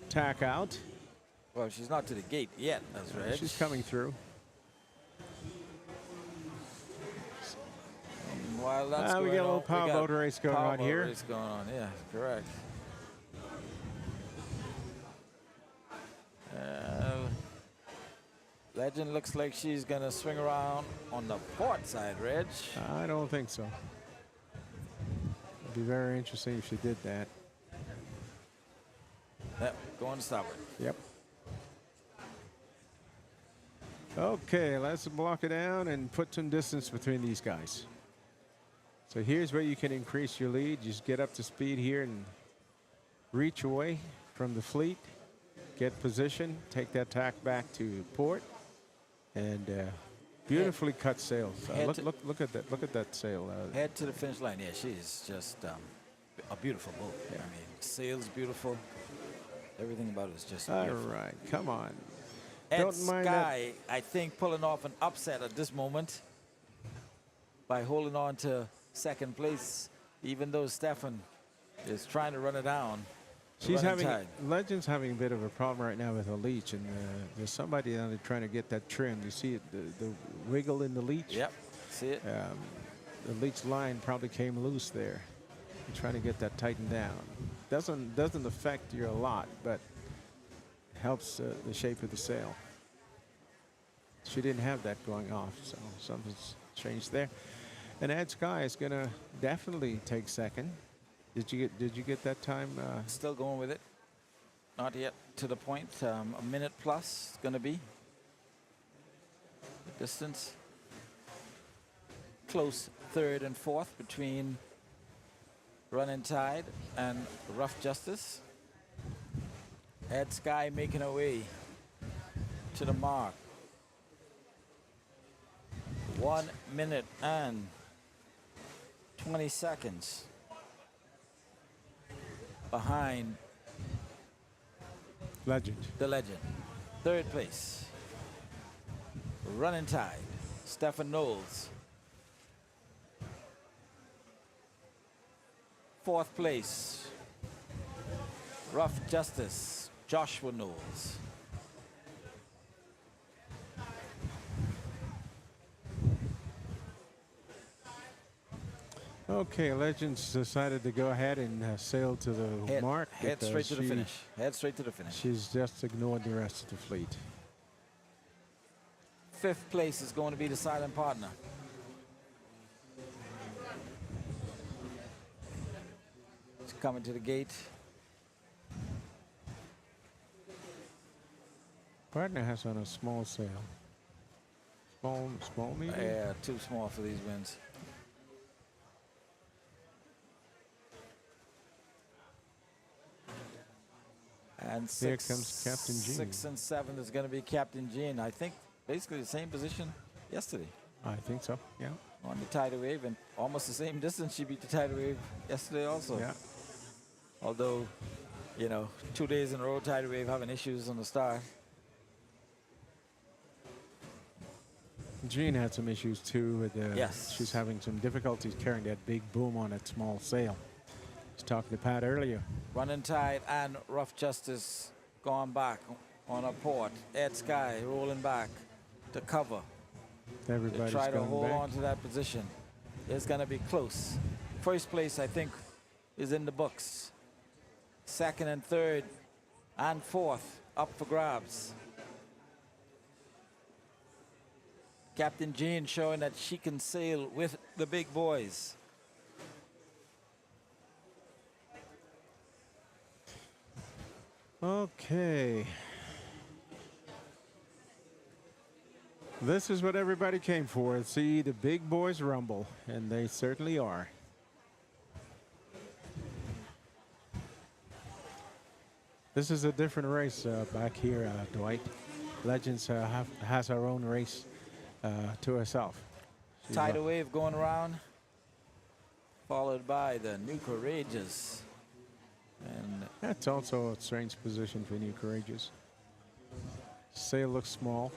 tack out. Well, she's not to the gate yet, that's right. She's coming through. And while that's we going got a little on, power we got boat race going on power here. boat race going on, yeah, correct. Legend looks like she's going to swing around on the port side, Reg. I don't think so. It'd be very interesting if she did that. Yep, going to starboard. Yep. Okay, let's block it down and put some distance between these guys. So here's where you can increase your lead. Just get up to speed here and reach away from the fleet. Get position, take that tack back to port, and beautifully cut sails. Look at that! Look at that sail. Head to the finish line. Yeah, she's just a beautiful boat. Yeah. I mean, sails beautiful. Everything about it is just all beautiful. right. Come on. Ed Don't mind Sky, I think, pulling off an upset at this moment by holding on to second place even though Stefan is trying to run it down. She's running having, tide. Legend's having a bit of a problem right now with a leech, and there's somebody down there trying to get that trimmed. You see it, the wiggle in the leech? Yep, see it? The leech line probably came loose there. You're trying to get that tightened down. Doesn't affect you a lot, but helps the shape of the sail. She didn't have that going off, so something's changed there. And Ed Sky is going to definitely take second. Did you get that time? Still going with it. Not yet to the point. A minute plus going to be. The distance. Close third and fourth between Running Tide and Rough Justice. Ed Sky making her way to the mark. 1 minute and 20 seconds behind Legend. the Legend. Third place, Running Tide, Stefan Knowles. Fourth place, Rough Justice, Joshua Knowles. Okay, Legends decided to go ahead and sail to the mark. Head straight to the finish. Head straight to the finish. She's just ignored the rest of the fleet. Fifth place is going to be the silent partner. It's coming to the gate. Partner has on a small sail. Small medium? Yeah, too small for these winds. And Here comes Captain Gene. 6 and 7 is going to be Captain Gene. I think basically the same position yesterday. I think so, yeah. On the tidal wave, and almost the same distance. She beat the tidal wave yesterday also. Yeah. Although, you know, 2 days in a row, tidal wave having issues on the start. Jean had some issues too with Yes. she's having some difficulties carrying that big boom on that small sail. I was talking to Pat earlier. Running Tide and Rough Justice gone back on a port. Ed Sky rolling back to cover. Everybody's To try to going hold back. on to that position. It's going to be close. First place, I think, is in the books. Second and third and fourth up for grabs. Captain Jean showing that she can sail with the big boys. Okay. This is what everybody came for. See the big boys rumble, and they certainly are. This is a different race back here, Dwight. Legends has her own race to herself. She's Tidal wave going around, followed by the New Courageous. And that's also a strange position for New Courageous. Sail looks small,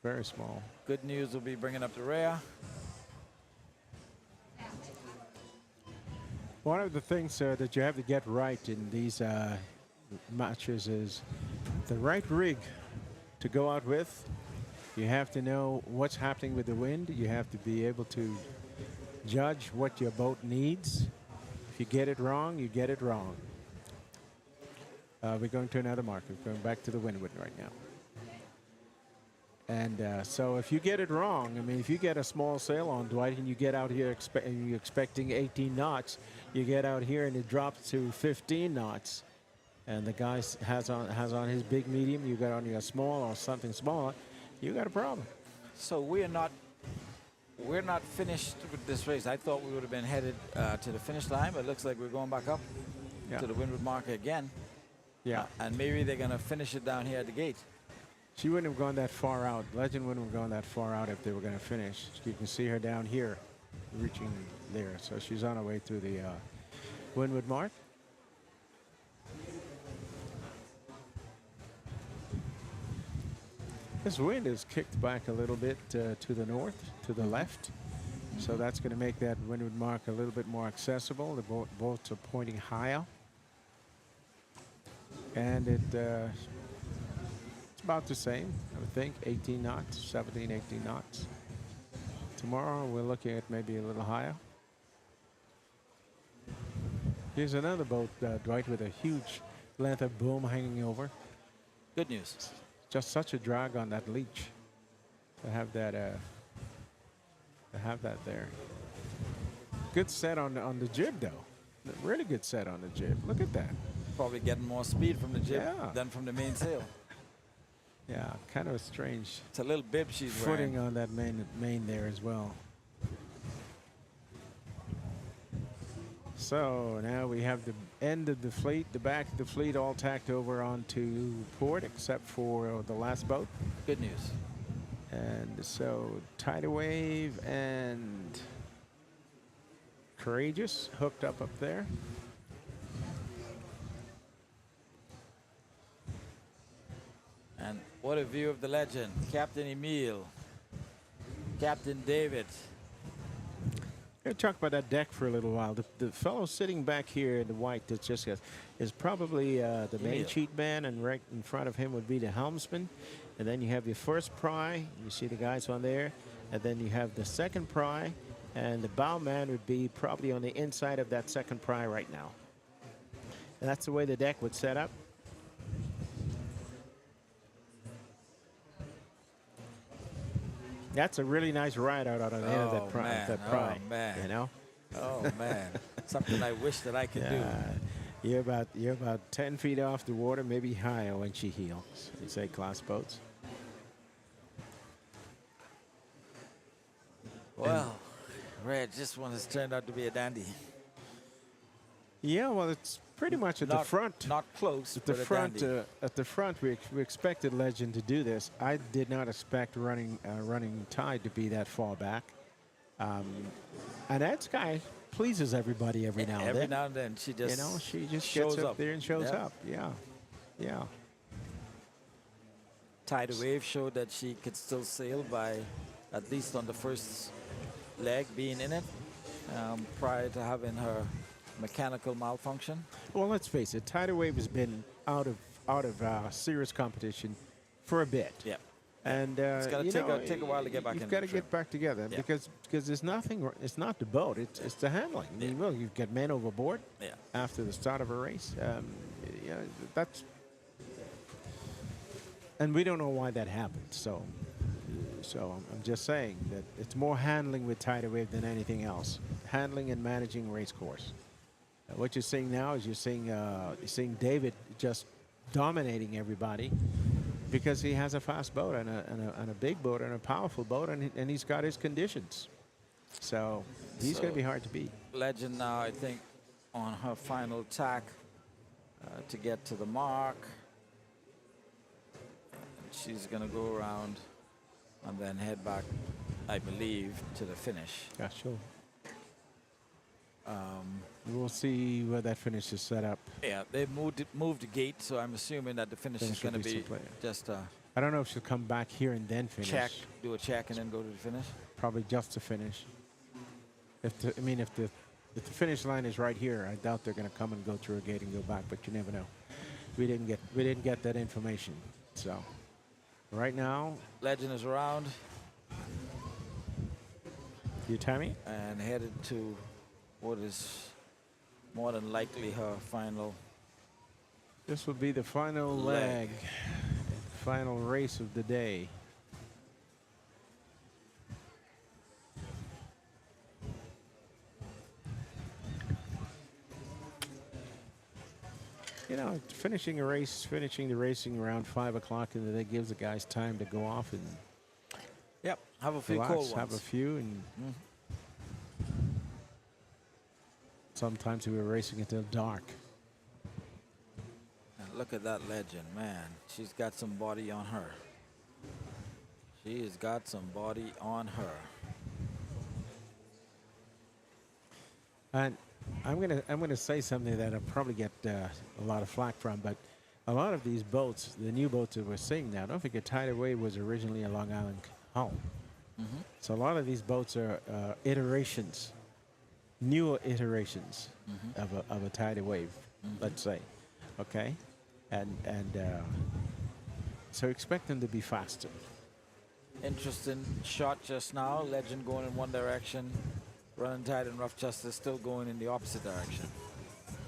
very small. Good News will be bringing up the rear. One of the things that you have to get right in these matches is the right rig to go out with. You have to know what's happening with the wind. You have to be able to judge what your boat needs. If you get it wrong, you get it wrong. We're going to another mark. We're going back to the windward right now. And so if you get it wrong, I mean, if you get a small sail on, Dwight, and you get out here and you're expecting 18 knots, you get out here and it drops to 15 knots, and the guy has on his big medium, you got on your small or something smaller, you got a problem. So we're not finished with this race. I thought we would have been headed to the finish line, but it looks like we're going back up to the windward marker again. Yeah. And maybe they're going to finish it down here at the gate. She wouldn't have gone that far out. Legend wouldn't have gone that far out if they were going to finish. You can see her down here, reaching there. So she's on her way to the windward mark. This wind is kicked back a little bit to the north, to the left. So that's going to make that windward mark a little bit more accessible. The boats are pointing higher. And it's about the same, I would think, 18 knots, 17, 18 knots. Tomorrow we're looking at maybe a little higher. Here's another boat, Dwight, with a huge length of boom hanging over. Good news. Just such a drag on that leech to have that there. Good set on the jib, though. Really good set on the jib. Look at that. Probably getting more speed from the jib Yeah. than from the mainsail. Yeah, kind of a strange It's a little bib she's footing wearing. on that main there as well. So now we have the end of the fleet, the back of the fleet all tacked over onto port, except for the last boat. Good news. And so Tidal Wave and Courageous hooked up there. And what a view of the legend. Captain Emile, Captain David. We're going to talk about that deck for a little while. The fellow sitting back here in the white that just got, is probably the main sheet man, and right in front of him would be the helmsman. And then you have your first pry. You see the guys on there. And then you have the second pry. And the bowman would be probably on the inside of that second pry right now. And that's the way the deck would set up. That's a really nice ride out on the end of that pry. Oh, man. You know? Oh, man. Something I wish that I could do. You're about 10 feet off the water, maybe higher when she heels. You say class boats. Well, Red, this one has turned out to be a dandy. Yeah, well, it's pretty much at the front. Not close, At the but front, a dandy. at the front, we expected Legend to do this. I did not expect running tide to be that far back. And that guy pleases everybody every now and then. Every now and then, she just she just shows gets up there and shows Yeah. up. Yeah, yeah. Tidal Wave showed that she could still sail by, at least on the first leg being in it, prior to having her mechanical malfunction. Well, let's face it. Tidal Wave has been out of serious competition for a bit. Yeah. And It's got to take a while to get back in. You've got to get back together because there's nothing. It's not the boat. It's the handling. I mean, well, you've got men overboard after the start of a race. That's, and we don't know why that happened. So I'm just saying that it's more handling with Tidal Wave than anything else. Handling and managing race course. What you're seeing now is you're seeing David just dominating everybody because he has a fast boat and a big boat and a powerful boat, and he's got his conditions. So he's going to be hard to beat. Legend now, I think, on her final tack to get to the mark. She's going to go around and then head back, I believe, to the finish. Yeah, sure. We'll see where that finish is set up. Yeah, they moved the gate, so I'm assuming that the finish is going to be just I don't know if she'll come back here and then finish. do a check, and then go to the finish. Probably just to finish. If the finish line is right here, I doubt they're going to come and go through a gate and go back. But you never know. We didn't get that information. So right now, Legend is around. You Tammy? And headed to what is more than likely her final. This will be the final leg, final race of the day. You know, finishing the racing around 5 o'clock, and that gives the guys time to go off and have a few relax, cold ones. have a few, and sometimes we were racing until dark. And look at that Legend, man. She's got some body on her. She has got some body on her. And I'm gonna say something that I'll probably get a lot of flack from, but a lot of these boats, the new boats that we're seeing now, don't forget Tidal Wave was originally a Long Island hull. So a lot of these boats are iterations, newer iterations of a tidal wave, let's say, okay, and so expect them to be faster. Interesting shot just now. Legend going in one direction. Running Tide and Rough Justice still going in the opposite direction.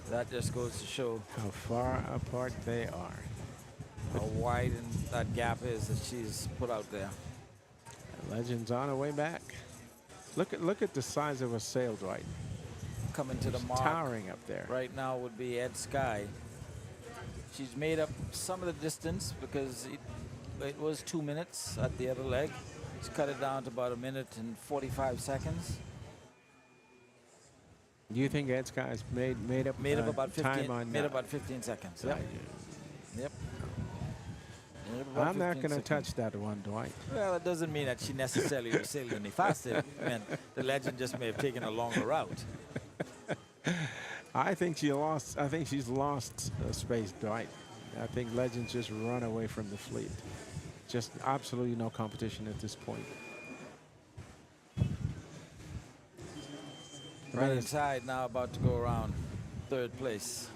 That just goes to show How far apart they are. how wide that gap is that she's put out there. Legend's on her way back. Look at the size of her sail, Dwight. Coming to the She's mark towering up there. right now would be Ed Sky. She's made up some of the distance because it was 2 minutes at the other leg. She's cut it down to about 1 minute and 45 seconds. Do you think Ed Sky's made up about 15 time on about 15 seconds. Yep. Yep. Made up about I'm not 15 going to seconds. touch that one, Dwight. Well, it doesn't mean that she necessarily was sailing any faster. It meant the Legend just may have taken a longer route. I think she's lost space, Dwight. I think Legend's just run away from the fleet. Just absolutely no competition at this point. Right inside now, about to go around third place.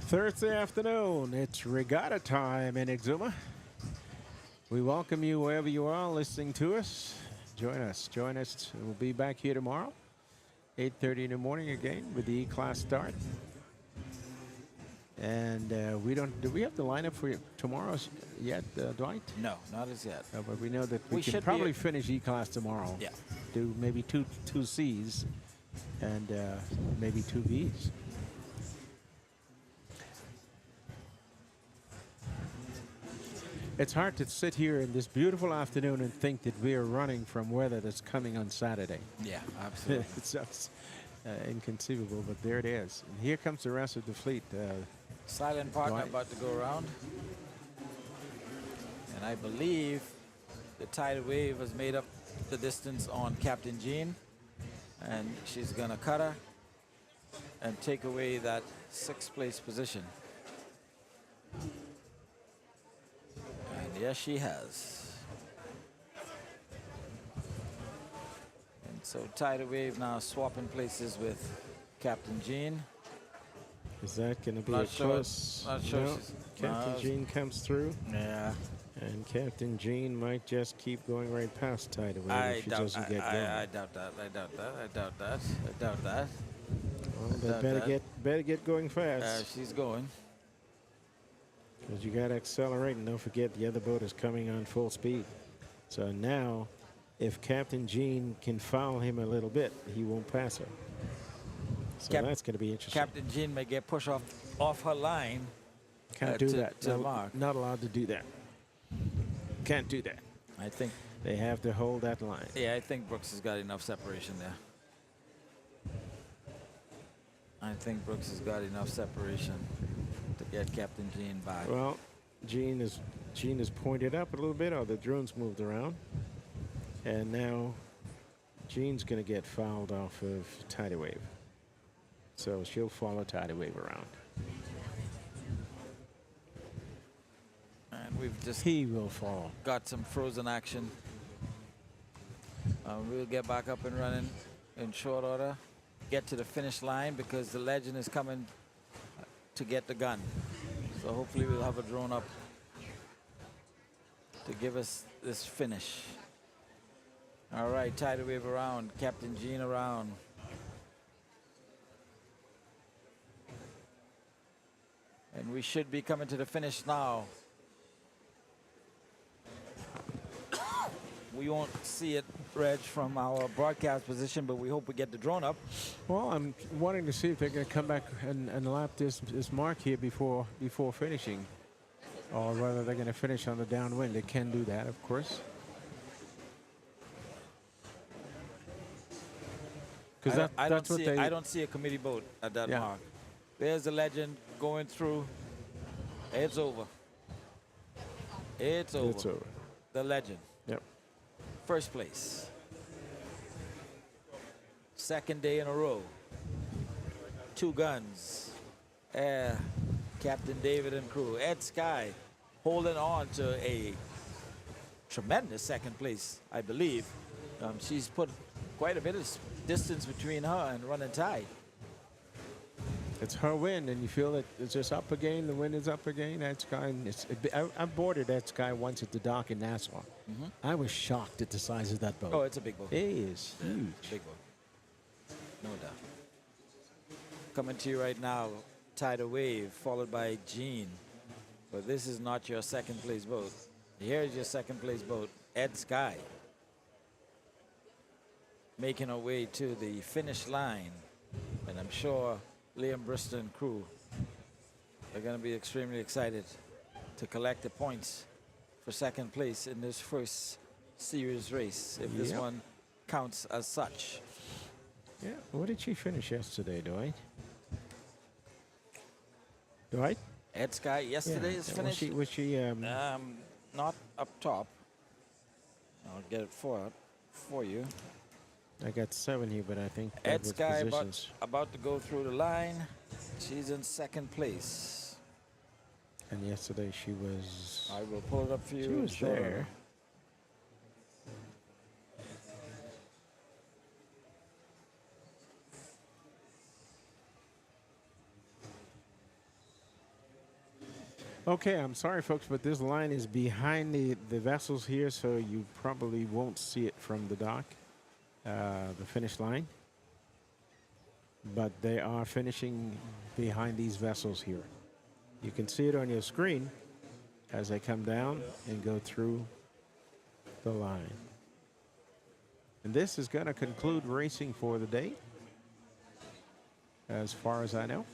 Thursday afternoon, it's regatta time in Exuma. We welcome you wherever you are listening to us. Join us. We'll be back here tomorrow, 8:30 in the morning again with the E-Class start. And do we have the lineup for tomorrow yet, Dwight? No, not as yet. No, but we know that we can should probably finish E-Class tomorrow. Yeah. Do maybe two C's and maybe two B's. It's hard to sit here in this beautiful afternoon and think that we are running from weather that's coming on Saturday. Yeah, absolutely. It's just inconceivable, but there it is. And here comes the rest of the fleet. Silent partner Dwight. about to go around. And I believe the tidal wave has made up the distance on Captain Jean. And she's going to cut her and take away that 6th place position. And yes, she has. And so tidal wave now swapping places with Captain Jean. Is that going to be Not a sure. close? Not sure. No. Captain Jean comes through. Yeah. And Captain Jean might just keep going right past tidal wave I if she doesn't get going. I doubt that. I doubt that. Well, they better get going fast. She's going. Because you got to accelerate, and don't forget the other boat is coming on full speed. So now, if Captain Jean can foul him a little bit, he won't pass her. So that's going to be interesting. Captain Jean may get pushed off her line. Can't do that. To mark. Not allowed to do that. Can't do that. I think they have to hold that line. Yeah, I think Brooks has got enough separation there. I think Brooks has got enough separation to get Captain Jean back. Well, Jean is pointed up a little bit, or the drone's moved around. And now Jean's going to get fouled off of tidal wave. So she'll follow tidal wave around. And we've just he will fall. Got some frozen action. We'll get back up and running in short order. Get to the finish line because the Legend is coming to get the gun. So hopefully we'll have a drone up to give us this finish. All right, tidal wave around, Captain Jean around. And we should be coming to the finish now. We won't see it, Reg, from our broadcast position, but we hope we get the drone up. Well, I'm wanting to see if they're going to come back and lap this mark here before finishing, or whether they're going to finish on the downwind. They can do that, of course. Because I don't see a committee boat at that mark. There's the Legend going through. It's over. It's over. It's over. The Legend. Yep. First place. Second day in a row. 2 guns. Captain David and crew. Ed Sky holding on to a tremendous second place, I believe. She's put quite a bit of distance between her and running tide. It's her win, and you feel that it's just up again. The wind is up again. That sky. I boarded that sky once at the dock in Nassau. I was shocked at the size of that boat. Oh, it's a big boat. It is huge. Big boat. No doubt. Coming to you right now, Tidal Wave, followed by Gene. But this is not your second place boat. Here's your second place boat, Ed Sky. Making her way to the finish line. And I'm sure Liam Bristol and crew are going to be extremely excited to collect the points for second place in this first series race, if this one counts as such. Yeah. What did she finish yesterday, Dwight? Dwight? Ed Sky yesterday is finished. Was she not up top. I'll get it for you. I got 7 here, but I think that Ed was Sky positions. about to go through the line. She's in second place. And yesterday she was. I will pull it up for you. She was there. Okay, I'm sorry, folks, but this line is behind the vessels here, so you probably won't see it from the dock, the finish line. But they are finishing behind these vessels here. You can see it on your screen as they come down and go through the line. And this is going to conclude racing for the day, as far as I know.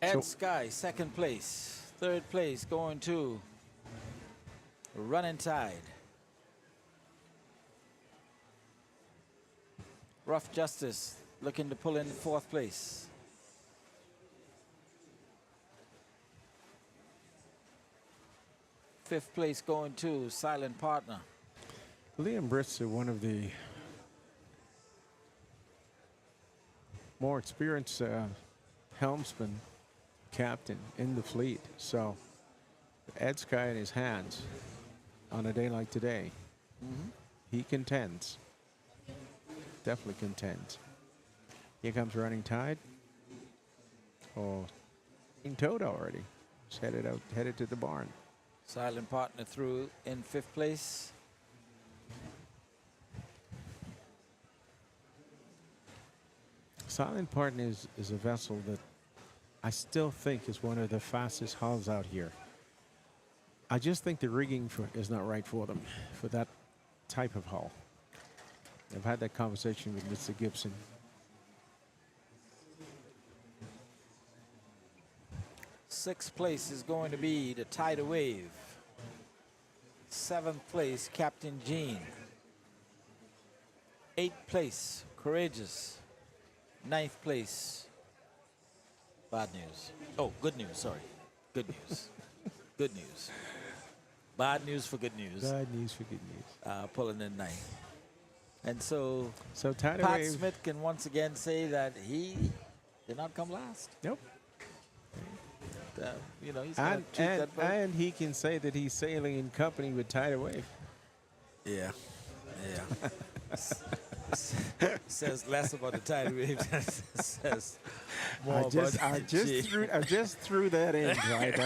Ed Sky, second place. Third place going to Running Tide. Rough Justice looking to pull in fourth place. Fifth place going to Silent Partner. Liam Bristol, one of the more experienced helmsman captain in the fleet. So Ed Sky in his hands on a day like today, he contends. Definitely contends. Here comes Running Tide. Oh, being towed already. It's headed to the barn. Silent Partner through in fifth place. Silent Partner is a vessel that I still think is one of the fastest hulls out here. I just think the rigging is not right for them, for that type of hull. I've had that conversation with Mr. Gibson. Sixth place is going to be the Tidal Wave. Seventh place, Captain Gene. Eighth place, Courageous. Ninth place, bad news. Oh, good news, sorry. Good news. Good news. Bad news for good news. Bad news for good news. Pulling in ninth. And so Tidal Pat Wave. Smith can once again say that he did not come last. Nope. You know, he's going to treat that boat. And he can say that he's sailing in company with Tidal Wave. Yeah. Yeah. Says less about the Tidal Wave than it says more I just threw that in, right?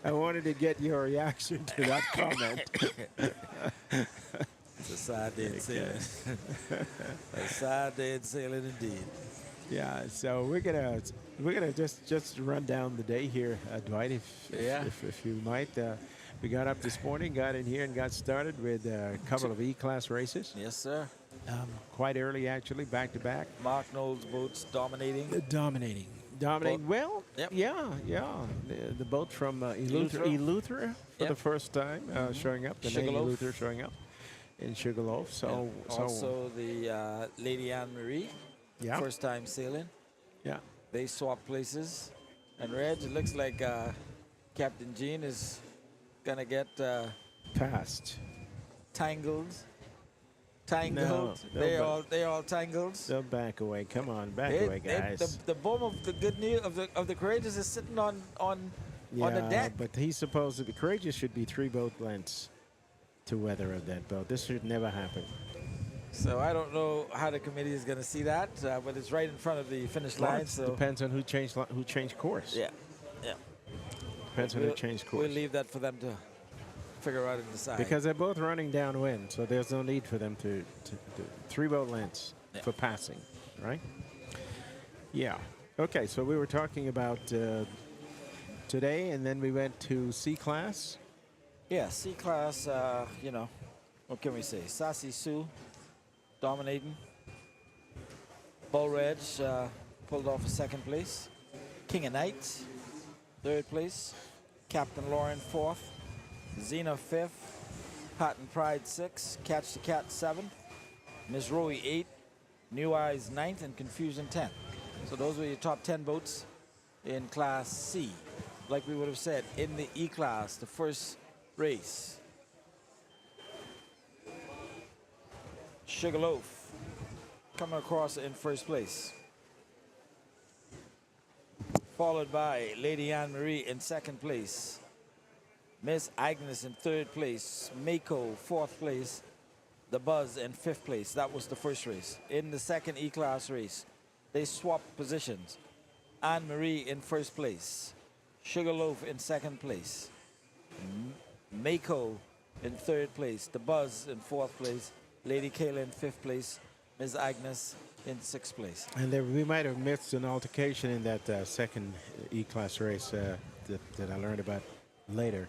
I wanted to get your reaction to that comment. It's a sad day in sailing. A sad day in sailing indeed. Yeah, so we're gonna just run down the day here, Dwight, if you might. We got up this morning, got in here, and got started with a couple of E-class races. Yes, sir. Quite early, actually, back to back. Mark Knowles' boats dominating. Dominating. Well, yep. yeah. The boat from Eleuthera for the first time showing up. The name Eleuthera showing up in Sugarloaf. So also the Lady Anne Marie, first time sailing. Yeah. They swapped places. And Reg, it looks like Captain Gene has gonna get Passed. tangled. No, They all tangled. They'll back away. Come on, back away, guys. The bomb of the good news of the courageous is sitting on the deck. But he's supposed to be courageous. Should be 3 boat lengths to weather of that boat. This should never happen. So I don't know how the committee is going to see that, but it's right in front of the finish line. So depends on who changed course. Yeah. Depends on who changed course. We'll leave that for them to figure out and decide. Because they're both running downwind, so there's no need for them to 3 boat lengths for passing, right? Yeah. Okay, so we were talking about today, and then we went to C class. Yeah, C class, what can we say? Sassy Sue dominating. Bull Reg pulled off a 2nd place. King of Knights, 3rd place. Captain Lauren, 4th. Xena, 5th. Patton Pride, 6th. Catch the Cat, 7th. Miss Rowie, 8th. New Eyes, 9th. And Confusion, 10th. So those were your top 10 boats in Class C. Like we would have said, in the E class, the first race. Sugarloaf coming across in 1st place. Followed by Lady Anne Marie in 2nd place. Miss Agnes in 3rd place. Mako, 4th place. The Buzz in 5th place. That was the first race. In the 2nd E-class race, they swapped positions. Anne Marie in 1st place. Sugarloaf in 2nd place. Mako in 3rd place. The Buzz in 4th place. Lady Kayla in 5th place. Ms. Agnes in 6th place. And we might have missed an altercation in that 2nd E-class race that I learned about later.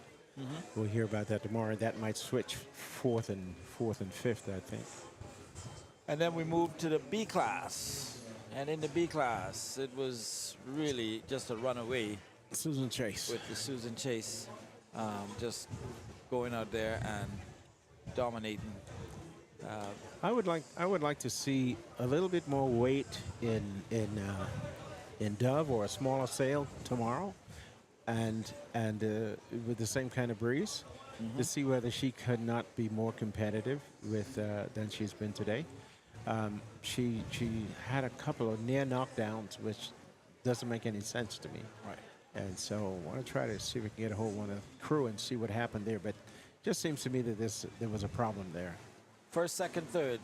We'll hear about that tomorrow. That might switch 4th and 5th, I think. And then we moved to the B class. And in the B class, it was really just a runaway. Susan Chase. With the Susan Chase just going out there and dominating. I would like to see a little bit more weight in Dove or a smaller sail tomorrow, and with the same kind of breeze, to see whether she could not be more competitive with than she's been today. She had a couple of near knockdowns, which doesn't make any sense to me. Right. And so I want to try to see if we can get a hold of one of the crew and see what happened there. But it just seems to me that there was a problem there. 1st, 2nd, 3rd.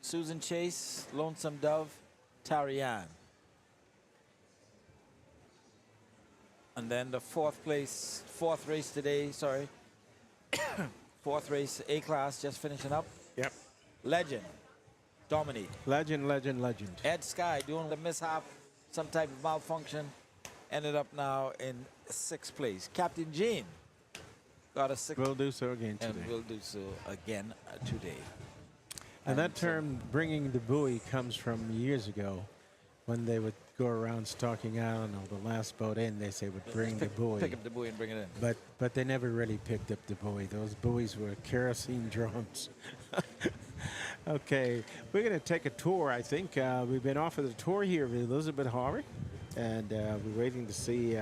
Susan Chase, Lonesome Dove, Tarianne. And then the 4th race today, sorry. 4th race, A-class, just finishing up. Yep. Legend, Dominique. Legend. Ed Sky doing the mishap, some type of malfunction. Ended up now in 6th place. Captain Jean got a 6th. Will do so again today. And will do so again today. And that term, bringing the buoy, comes from years ago when they would go around Stalking Island, or the last boat in, they say would bring the buoy. Pick up the buoy and bring it in. But they never really picked up the buoy. Those buoys were kerosene drums. Okay, we're going to take a tour, I think. We've been offered a tour here of Elizabeth Harbor, and we're waiting to see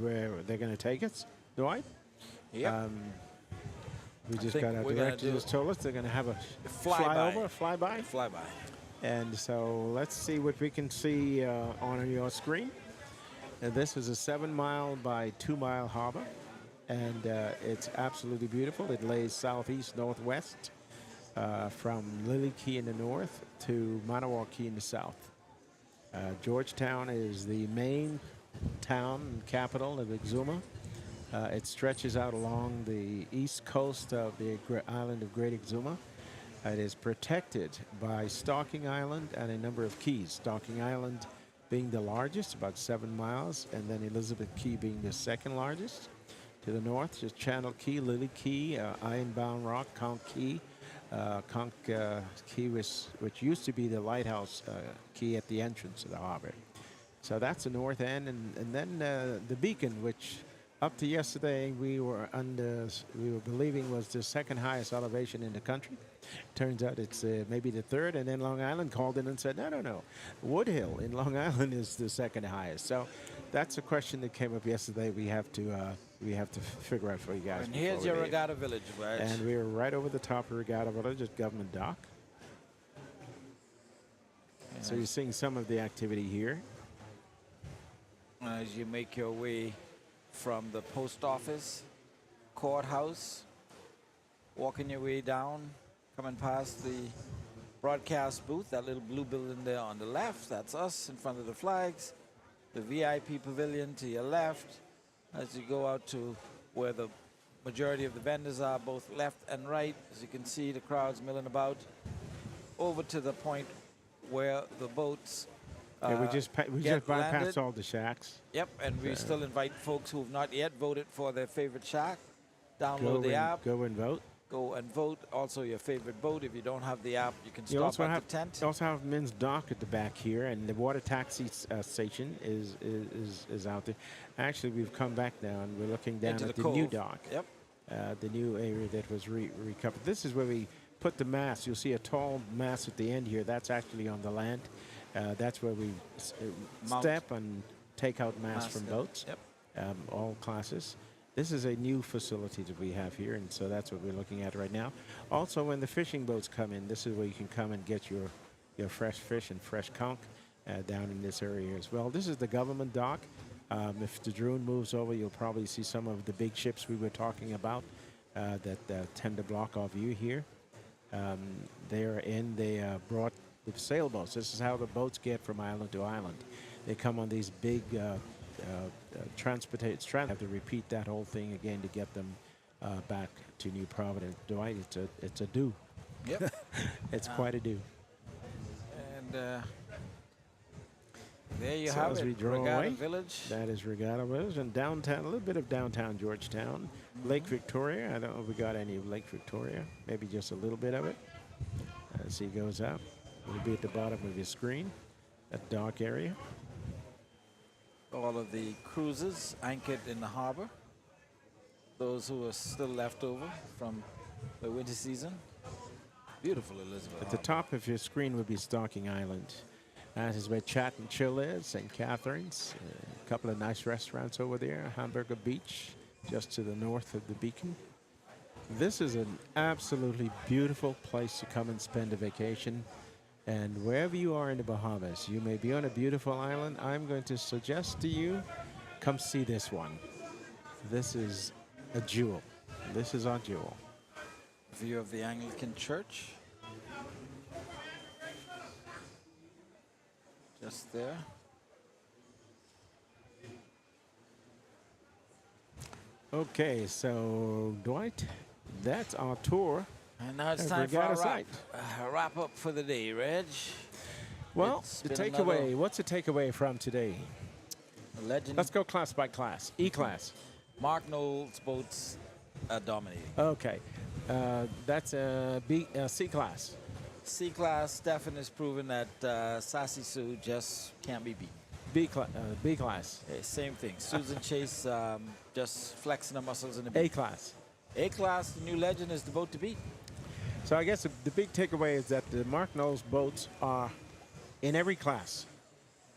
where they're going to take us. Dwight? Yeah. We just got our director just told us they're going to have a flyby. And so let's see what we can see on your screen. And this is a 7-mile by 2-mile harbor, and it's absolutely beautiful. It lays southeast northwest from Lily Key in the north to Manawa Key in the south. Georgetown is the main town and capital of Exuma. It stretches out along the east coast of the island of Great Exuma. It is protected by Stalking Island and a number of keys. Stalking Island being the largest, about 7 miles, and then Elizabeth Key being the 2nd largest. To the north, just Channel Key, Lily Key, Ironbound Rock, Conch Key. Conch Key, which used to be the lighthouse key at the entrance of the harbor. So that's the north end, and then the Beacon, which up to yesterday we were believing was the 2nd highest elevation in the country. Turns out it's maybe the 3rd, and then Long Island called in and said, no. Woodhill in Long Island is the 2nd highest. So that's a question that came up yesterday. We have to we have to figure out for you guys. And here's before your we leave. Regatta Village, Reg. And we're right over the top of Regatta Village at Government Dock. So you're seeing some of the activity here. As you make your way from the post office, courthouse, walking your way down, coming past the broadcast booth, that little blue building there on the left, that's us in front of the flags. The VIP pavilion to your left. As you go out to where the majority of the vendors are, both left and right, as you can see the crowds milling about, over to the point where the boats Yeah, we just bypassed landed. all the shacks. Yep, and we still invite folks who have not yet voted for their favorite shack. Download the app. Go and vote. Go and vote. Also, your favorite boat. If you don't have the app, you can You stop also at have the tent. you also have Men's Dock at the back here, and the water taxi station is out there. Actually, we've come back now, and we're looking down Into at the the new cove. dock. Yep. The new area that was recovered. This is where we put the mast. You'll see a tall mast at the end here. That's actually on the land. That's where we step and take out masts from boats. Yep. All classes. This is a new facility that we have here, and so that's what we're looking at right now. Also, when the fishing boats come in, this is where you can come and get your fresh fish and fresh conch down in this area as well. This is the government dock. If the drone moves over, you'll probably see some of the big ships we were talking about that tend to block our view here. They brought the sailboats. This is how the boats get from island to island. They come on these big transportation. Have to repeat that whole thing again to get them back to New Providence. Dwight, it's a do. Yep. It's quite a do. And there you So have as it, we draw Regatta away, Village. That is Regatta Village, and downtown, a little bit of downtown Georgetown. Lake Victoria, I don't know if we got any of Lake Victoria, maybe just a little bit of it. As he goes up, it'll be at the bottom of your screen, that dock area. All of the cruises anchored in the harbor. Those who are still left over from the winter season. Beautiful Elizabeth At the top of your screen would be Stocking Island. That is where Chat and Chill is, St. Catharines. A couple of nice restaurants over there. Hamburger Beach, just to the north of the beacon. This is an absolutely beautiful place to come and spend a vacation. And wherever you are in the Bahamas, you may be on a beautiful island. I'm going to suggest to you, come see this one. This is a jewel. This is our jewel. View of the Anglican Church. Just there. Okay, so Dwight, that's our tour. And now it's of time for our Regatta site. wrap up for the day, Reg. Well, It's the been takeaway, another- what's the takeaway from today? Legend. Let's go class by class. E-class. Mark Knowles boats are dominating. Okay, that's a C-class. C-class, Stefan has proven that Sassy Sue just can't be beat. B-class. Hey, same thing. Susan Chase just flexing her muscles in the beat. A-class. A-class, the new legend, is the boat to beat. So I guess the big takeaway is that the Mark Knowles boats are, in every class,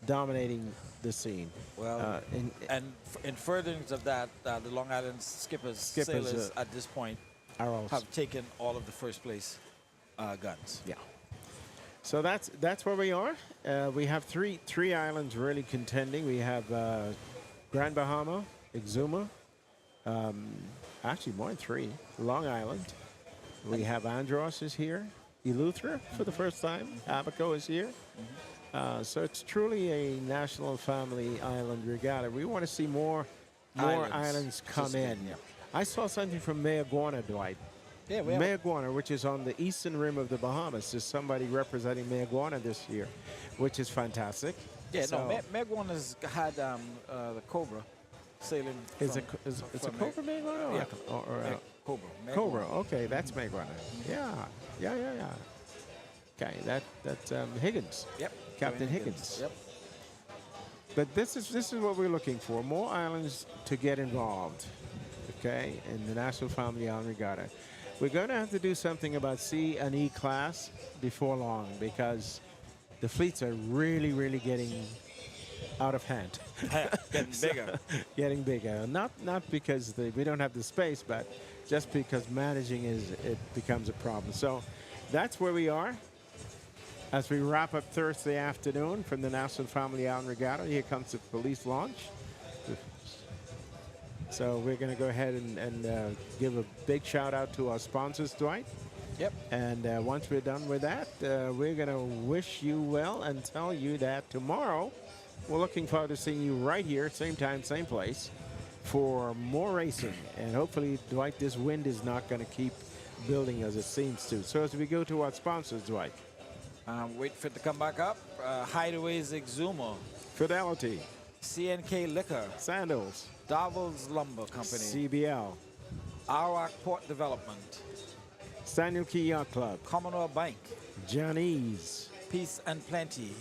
dominating the scene. Well, in furtherance of that, the Long Island sailors at this point have taken all of the first place guns. Yeah. So that's where we are. We have three islands really contending. We have Grand Bahama, Exuma, actually more than three. Long Island. We have Andros is here. Eleuthera for the first time. Abaco is here. So it's truly a national family island regatta. We want to see more islands come in. Yeah. I saw something from Mayaguana, Dwight. Yeah, we have Mayaguana, which is on the eastern rim of the Bahamas. There's somebody representing Mayaguana this year, which is fantastic. Yeah, So no, Megwan has had the Cobra sailing. It's a Cobra Mayaguana? Yeah. Cobra. Cobra, okay, that's Mayaguana. Yeah. Okay, that's Higgins. Yep. Captain Higgins. Yep. But this is what we're looking for: more islands to get involved. Okay, in the National Family Island Regatta, we're going to have to do something about C and E class before long because the fleets are really getting out of hand. Getting bigger. Getting bigger. Not because we don't have the space, but just because managing it becomes a problem. So that's where we are. As we wrap up Thursday afternoon from the National Family Island Regatta, here comes the police launch. So we're going to go ahead and give a big shout out to our sponsors, Dwight. Yep. And once we're done with that, we're going to wish you well and tell you that tomorrow we're looking forward to seeing you right here, same time, same place, for more racing. And hopefully, Dwight, this wind is not going to keep building as it seems to. So as we go to our sponsors, Dwight. Wait for it to come back up. Hideaways Exuma. Fidelity. CNK Liquor. Sandals. Davos Lumber Company. CBL. Arawak Port Development. Samuel Key Yacht Club. Commonwealth Bank. Johnny's. Peace and Plenty.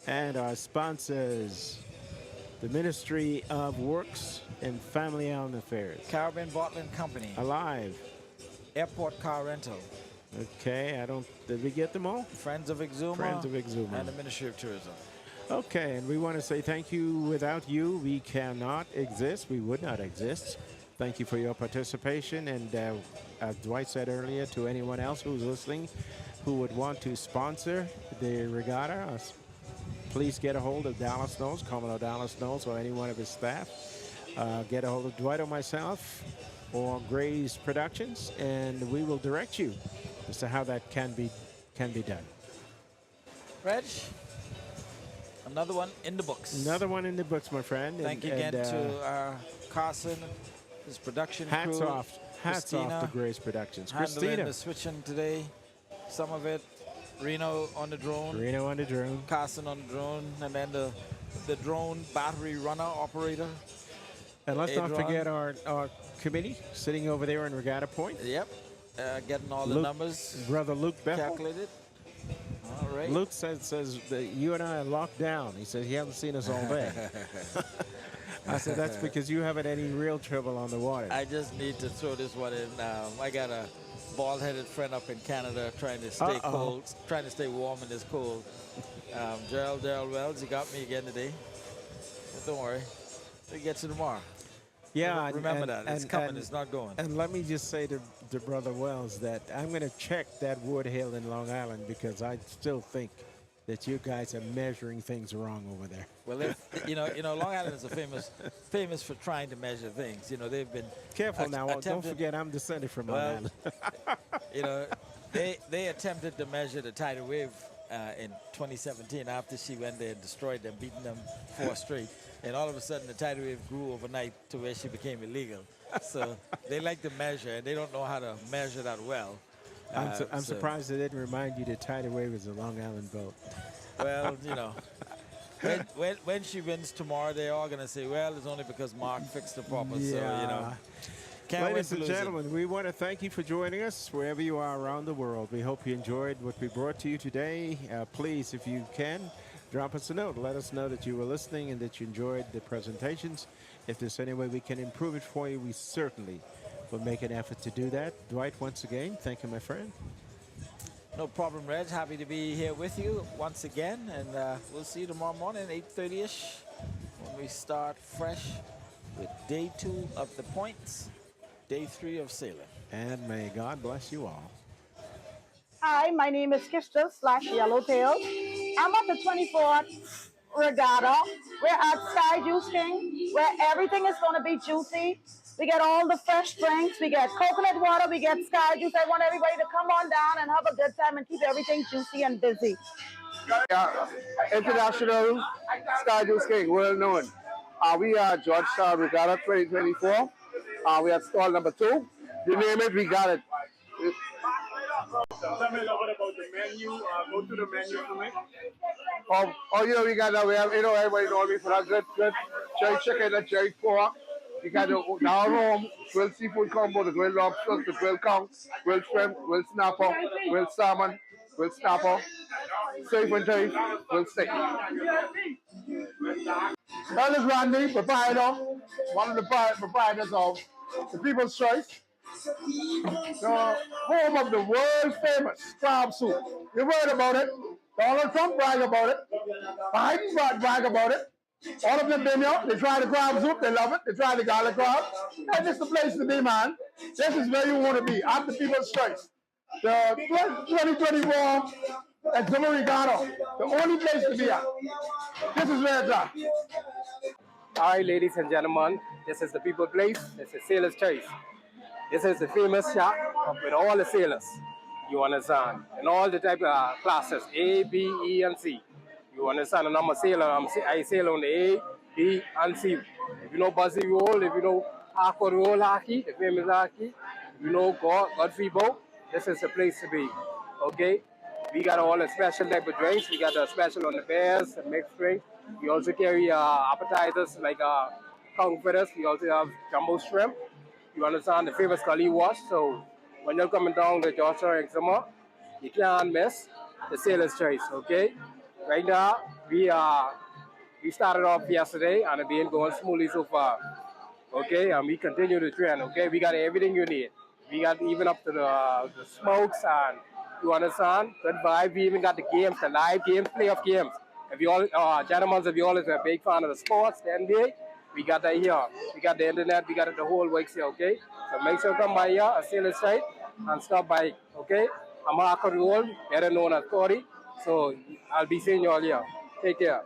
And our sponsors, the Ministry of Works and Family Island Affairs. Caribbean Bottling Company. Alive. Airport Car Rental. Okay, did we get them all? Friends of Exuma. Friends of Exuma. And the Ministry of Tourism. Okay, and we want to say thank you. Without you, we cannot exist. We would not exist. Thank you for your participation. And as Dwight said earlier, to anyone else who's listening who would want to sponsor the regatta, please get a hold of Dallas Knowles, Commodore Dallas Knowles, or any one of his staff. Get a hold of Dwight or myself or Gray's Productions, and we will direct you as to how that can be done. Reg, another one in the books. Another one in the books, my friend. Thank you again to Carson, his production hats crew. off to Gray's Productions. Handling Christina. the switching today. Some of it. Reno on the drone. Reno on the drone. Carson on the drone. And then the drone battery runner operator. And let's not forget our committee sitting over there in Regatta Point. Yep. Getting all the numbers. Brother Luke Bethel. Calculated. All right. Luke says that you and I are locked down. He says he hasn't seen us all day. I said, that's because you haven't any real trouble on the water. I just need to throw this one in. I got a bald-headed friend up in Canada trying to stay cold, trying to stay warm in this cold. Gerald Wells, he got me again today. But don't worry. He gets you tomorrow. Yeah, remember that. It's coming. It's not going. And let me just say to Brother Wells that I'm going to check that Wood Hill in Long Island because I still think that you guys are measuring things wrong over there. Well, Long Island is famous for trying to measure things. They've been careful now. Don't forget, I'm descended from Long Island. They attempted to measure the tidal wave in 2017 after she went there and destroyed them, beating them 4 straight. And all of a sudden, the tidal wave grew overnight to where she became illegal. So they like to measure, and they don't know how to measure that well. I'm surprised they didn't remind you the tidal wave is a Long Island boat. Well, when she wins tomorrow, they're all going to say, well, it's only because Mark fixed the problem. Yeah. So, can't Ladies win and for gentlemen, we want to thank you for joining us wherever you are around the world. We hope you enjoyed what we brought to you today. Please, if you can, drop us a note. Let us know that you were listening and that you enjoyed the presentations. If there's any way we can improve it for you, we certainly will make an effort to do that. Dwight, once again, thank you, my friend. No problem, Reg. Happy to be here with you once again. And we'll see you tomorrow morning, 8:30ish, when we start fresh with day 2 of the points, day 3 of sailing. And may God bless you all. Hi, my name is Kishta / Yellowtail. I'm at the 24th Regatta. We're at Sky Juice King, where everything is going to be juicy. We get all the fresh drinks. We get coconut water. We get Sky Juice. I want everybody to come on down and have a good time and keep everything juicy and busy. International Sky Juice King, well known. We are Georgetown Regatta 2024. We are stall number 2. You name it, we got it. Tell me a little bit about the menu. Go to the menu for me. We got that. We have, everybody knows me for that good cherry chicken and cherry pork. We got the down home grilled seafood combo, the grilled lobster, the grilled conch, grilled shrimp, grilled snapper, grilled salmon, grilled snapper, safe and safe, grilled steak. That is Randy, proprietor, one of the proprietors of the People's Choice, the home of the world famous crab soup. You heard about it. Donald Trump brag about it. Biden brag about it. All of them been here. They try the crab soup. They love it. They try the garlic crab. And this is the place to be, man. This is where you want to be. At the People's Choice. The 2024 Exuma Regatta. The only place to be at. This is where it's at. All right, ladies and gentlemen, this is the people place. This is Sailor's Choice. This is the famous shop with all the sailors, you understand, and all the type of classes, A, B, E, and C. You understand, and I'm a sailor, I sail on the A, B, and C. If you know Buzzy Roll, if you know Aqua Roll Hockey, the famous hockey, if you know Godfrey Boat, this is the place to be, okay? We got all the special type of drinks. We got the special on the bears, the mixed drinks. We also carry appetizers like conch fritters. We also have jumbo shrimp. You understand, the famous curly wash. So when you're coming down to Georgia and Exuma, you can't miss the Sailor's Choice, okay? Right now, we started off yesterday and it's been going smoothly so far, okay? And we continue to trend, okay? We got everything you need. We got even up to the smokes and you understand, good vibe. We even got the games, the live games, playoff games. If you all, gentlemen, if you all is a big fan of the sports, the NBA, we got that here. We got the internet, we got it the whole week here, okay? So make sure you come by here, a Sailor's site, and stop by, okay? I'm Marco Roll, better known as Cory. So I'll be seeing you all here. Take care.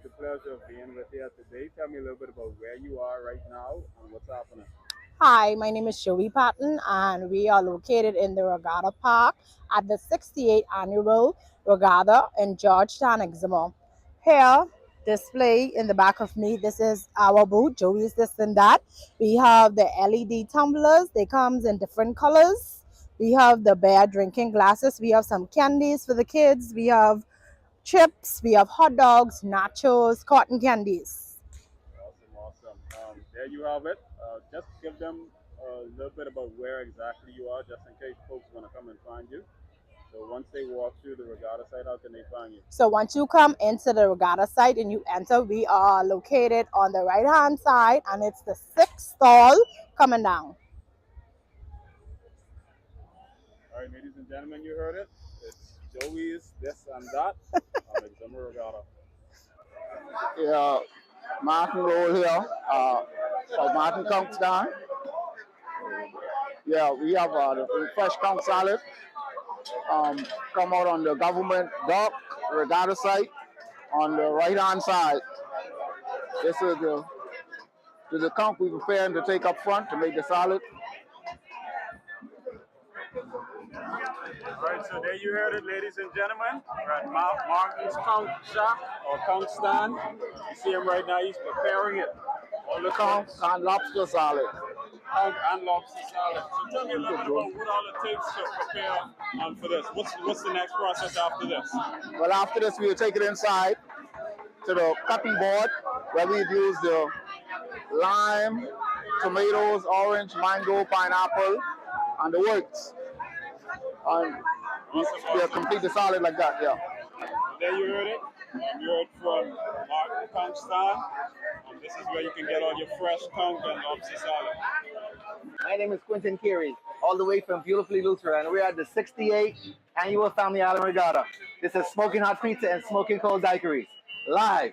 The pleasure of being with you today. Tell me a little bit about where you are right now and what's happening. Hi, my name is Joey Patton, and we are located in the Regatta Park at the 68th Annual Regatta in Georgetown, Exuma. Here, display in the back of me, this is our booth, Joey's This and That. We have the LED tumblers. They come in different colors. We have the bear drinking glasses. We have some candies for the kids. We have chips, we have hot dogs, nachos, cotton candies. Awesome. There you have it. Just give them a little bit about where exactly you are, just in case folks want to come and find you. So once they walk through the Regatta site, how can they find you? So once you come into the Regatta site and you enter, we are located on the right-hand side, and it's the 6th stall coming down. All right, ladies and gentlemen, you heard it. It's Joey's This and That on Exuma Regatta. Yeah, Martin Roll here, of Martin Conch down. Yeah, we have the fresh conch salad. Come out on the government dock Regatta site on the right-hand side. This is the conch we're preparing to take up front to make the salad. All right, so there you heard it, ladies and gentlemen. We're at Martin's Conch Shop or Conch Stand. You see him right now, he's preparing it. All the Conch and lobster salad. Conch and lobster salad. So tell me a little bit about what all it takes to prepare for this. What's the next process after this? Well, after this, we'll take it inside to the cutting board where we use the lime, tomatoes, orange, mango, pineapple, and the works. And they're completely solid like that, yeah. There you heard it. You heard from Mark Conkstan. This is where you can get all your fresh conch and lobster salad. My name is Quentin Carey, all the way from beautifully Lutheran, and we're at the 68th Annual Family Island Regatta. This is smoking hot pizza and smoking cold daiquiris. Live.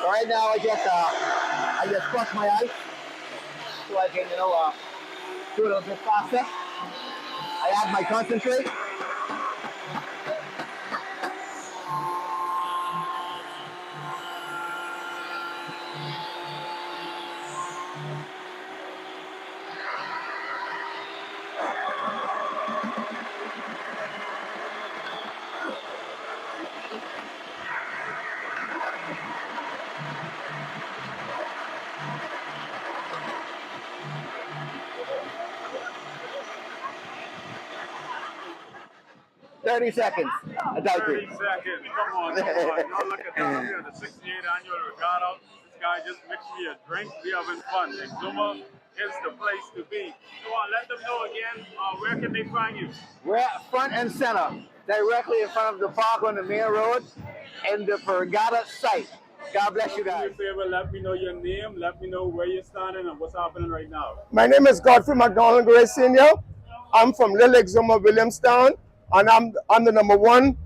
Right now, I just crush my ice so I can, do it a little bit faster. I add my concentrate. 30 seconds. A daiquiri. 30 seconds. Come on. Y'all look at that. Here, the 68th Annual Regatta. This guy just mixed me a drink. We having fun. Exuma is the place to be. Come on, let them know again. Where can they find you? We're at front and center, directly in front of the park on the main road, in the Regatta site. God bless you guys. Do me a favor, let me know your name, let me know where you're standing and what's happening right now. My name is Godfrey McDonald Gray Sr. I'm from Little Exuma, Williamstown, and I'm the #1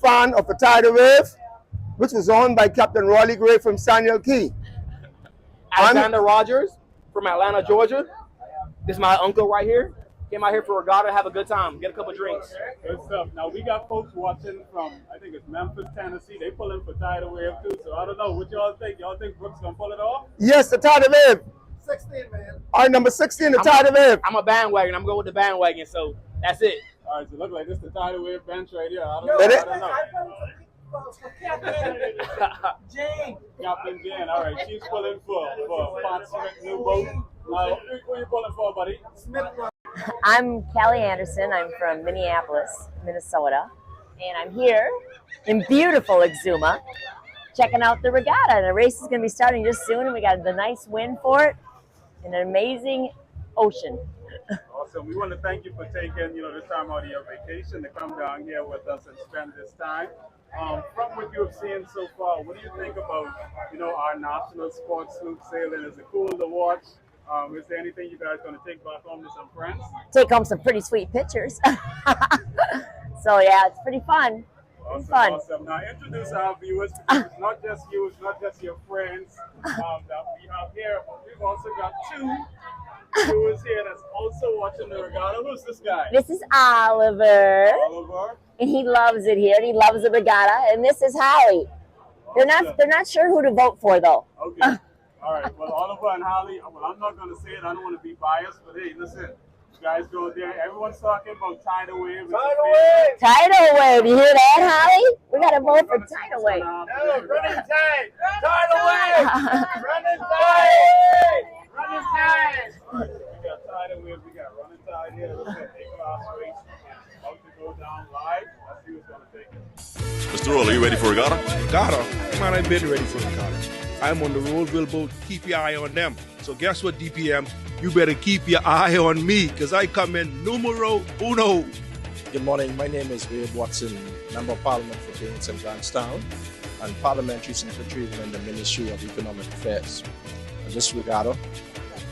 fan of the Tidal Wave, which was owned by Captain Raleigh Gray from Saniel Key. Alexander Rogers from Atlanta, Georgia. This is my uncle right here. Came out here for Regatta, have a good time, get a couple drinks. Good stuff. Now we got folks watching from, I think it's Memphis, Tennessee. They pulling for Tidal Wave too. So I don't know, what y'all think? Y'all think Brooks gonna pull it off? Yes, the Tidal Wave. 16, man. All right, number 16, the Tidal Wave. I'm a bandwagon. I'm going with the bandwagon, so that's it. All right, so look like this the Tidal Wave bench right here. I don't know. Captain Jane. All right, she's pulling for Pat Smith new boat. Who you pulling for, buddy? I'm Callie Anderson. I'm from Minneapolis, Minnesota, and I'm here in beautiful Exuma, checking out the regatta. And the race is going to be starting just soon, and we got the nice wind for it, and an amazing ocean. Awesome. We want to thank you for taking, this time out of your vacation to come down here with us and spend this time. From what you have seen so far, what do you think about, our national sports sloop sailing? Is it cool to watch? Is there anything you guys going to take back home to some friends? Take home some pretty sweet pictures. So yeah, it's pretty fun. Awesome. Now introduce our viewers, because it's not just you, it's not just your friends that we have here, but we've also got two viewers here that's also watching the regatta. Who's this guy? This is Oliver. Oliver. And he loves it here. He loves the regatta. And this is Holly. They're not sure who to vote for though. Okay. All right. Well, Oliver and Holly. Well, I'm not going to say it. I don't want to be biased, but hey, listen. You guys go there. Everyone's talking about Tidal Wave. Tidal Wave. Tidal Wave. You hear that, Holly? We got to vote for Tidal Wave. Running tide. Tidal Wave. Running tide. Running tide. All right. We got Tidal Wave. We got Running Tide here. Listen, A-class race. About to go down live. Let's see who's going to take it. Mr. Roll, are you ready for regatta? Regatta? Man, I've been ready for regatta. I'm on the Rollville boat. Keep your eye on them. So guess what, DPM? You better keep your eye on me, because I come in numero uno. Good morning. My name is Wade Watson, Member of Parliament for Kings and Grantstown, and Parliamentary Secretary in the Ministry of Economic Affairs. On this regatta,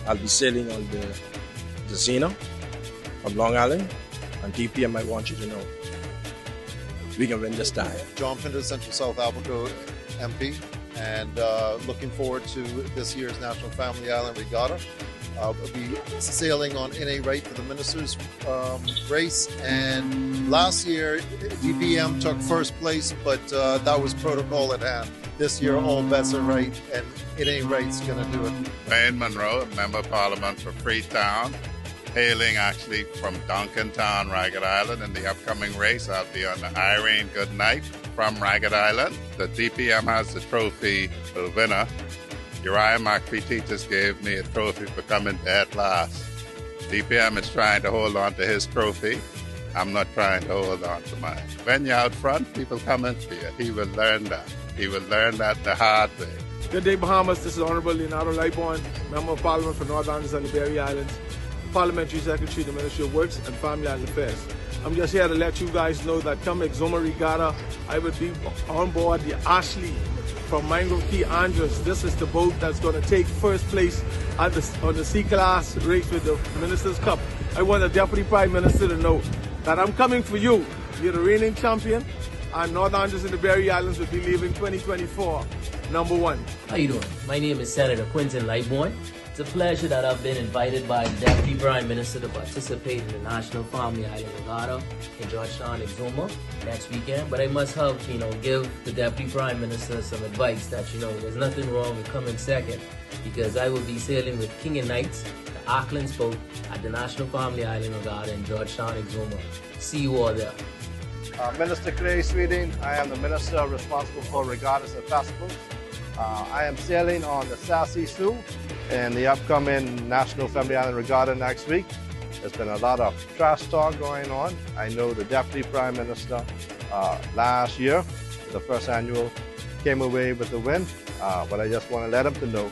I'll be sailing on the Zena from Long Island, and DPM, I want you to know, we can win this time. John Pinder, Central South Alberta MP, and looking forward to this year's National Family Island Regatta. We'll be sailing on NA right for the Ministers race, and last year DPM took first place, but that was protocol at hand. This year all bets are right, and NA right's going to do it. Wayne Monroe, Member of Parliament for Freetown, hailing actually from Duncantown, Ragged Island. In the upcoming race, I'll be on the Irene Goodnight from Ragged Island. The DPM has the trophy for the winner. Uriah McPhee just gave me a trophy for coming dead last. DPM is trying to hold on to his trophy. I'm not trying to hold on to mine. When you're out front, people come into you. He will learn that. He will learn that the hard way. Good day, Bahamas. This is Honorable Leonardo Lightbourne, Member of Parliament for North Islands and the Berry Islands, Parliamentary Secretary, the Ministry of Works and Family Island Affairs. I'm just here to let you guys know that come Exuma Regatta, I will be on board the Ashley from Mangrove Key, Andros. This is the boat that's going to take first place on the C-Class race with the Ministers' Cup. I want the Deputy Prime Minister to know that I'm coming for you. You're the reigning champion, and North Andros and the Berry Islands will be leaving 2024 #1. How you doing? My name is Senator Quinton Lightbourne. It's a pleasure that I've been invited by the Deputy Prime Minister to participate in the National Family Island Regatta in Georgetown, Exuma next weekend. But I must have, give the Deputy Prime Minister some advice that, there's nothing wrong with coming second, because I will be sailing with King and Knights, the Auckland's boat, at the National Family Island Regatta in Georgetown, Exuma. See you all there. Minister Clay Sweeting, I am the minister responsible for regattas and festivals. I am sailing on the Sassy Sue in the upcoming National Family Island Regatta next week. There's been a lot of trash talk going on. I know the Deputy Prime Minister last year, the first annual, came away with the win, but I just want to let him to know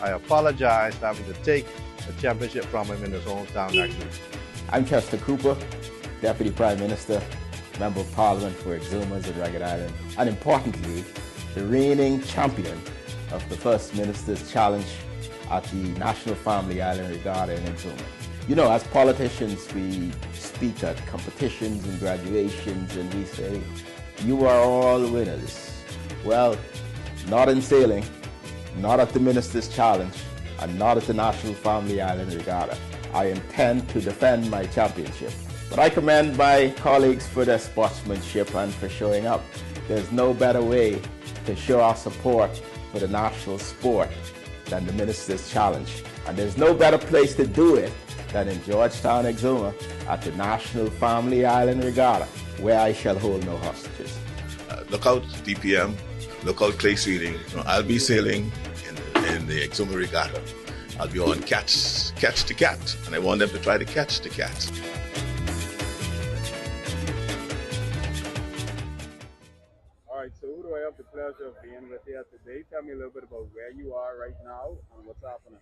I apologize for having to take the championship from him in his hometown next week. I'm Chester Cooper, Deputy Prime Minister, Member of Parliament for Exumas and Regatta Island, and importantly, the reigning champion of the First Minister's Challenge at the National Family Island Regatta in Exuma. As politicians, we speak at competitions and graduations and we say, you are all winners. Well, not in sailing, not at the Minister's Challenge, and not at the National Family Island Regatta. I intend to defend my championship. But I commend my colleagues for their sportsmanship and for showing up. There's no better way to show our support for the national sport than the Minister's Challenge. And there's no better place to do it than in Georgetown, Exuma, at the National Family Island Regatta, where I shall hold no hostages. Look out, DPM. Look out, Clay Sweeting. I'll be sailing in the Exuma Regatta. I'll be on catch the cat, and I want them to try to catch the cat. All right, so who do I have the pleasure of being with here today? Tell me a little bit about where you are right now and what's happening.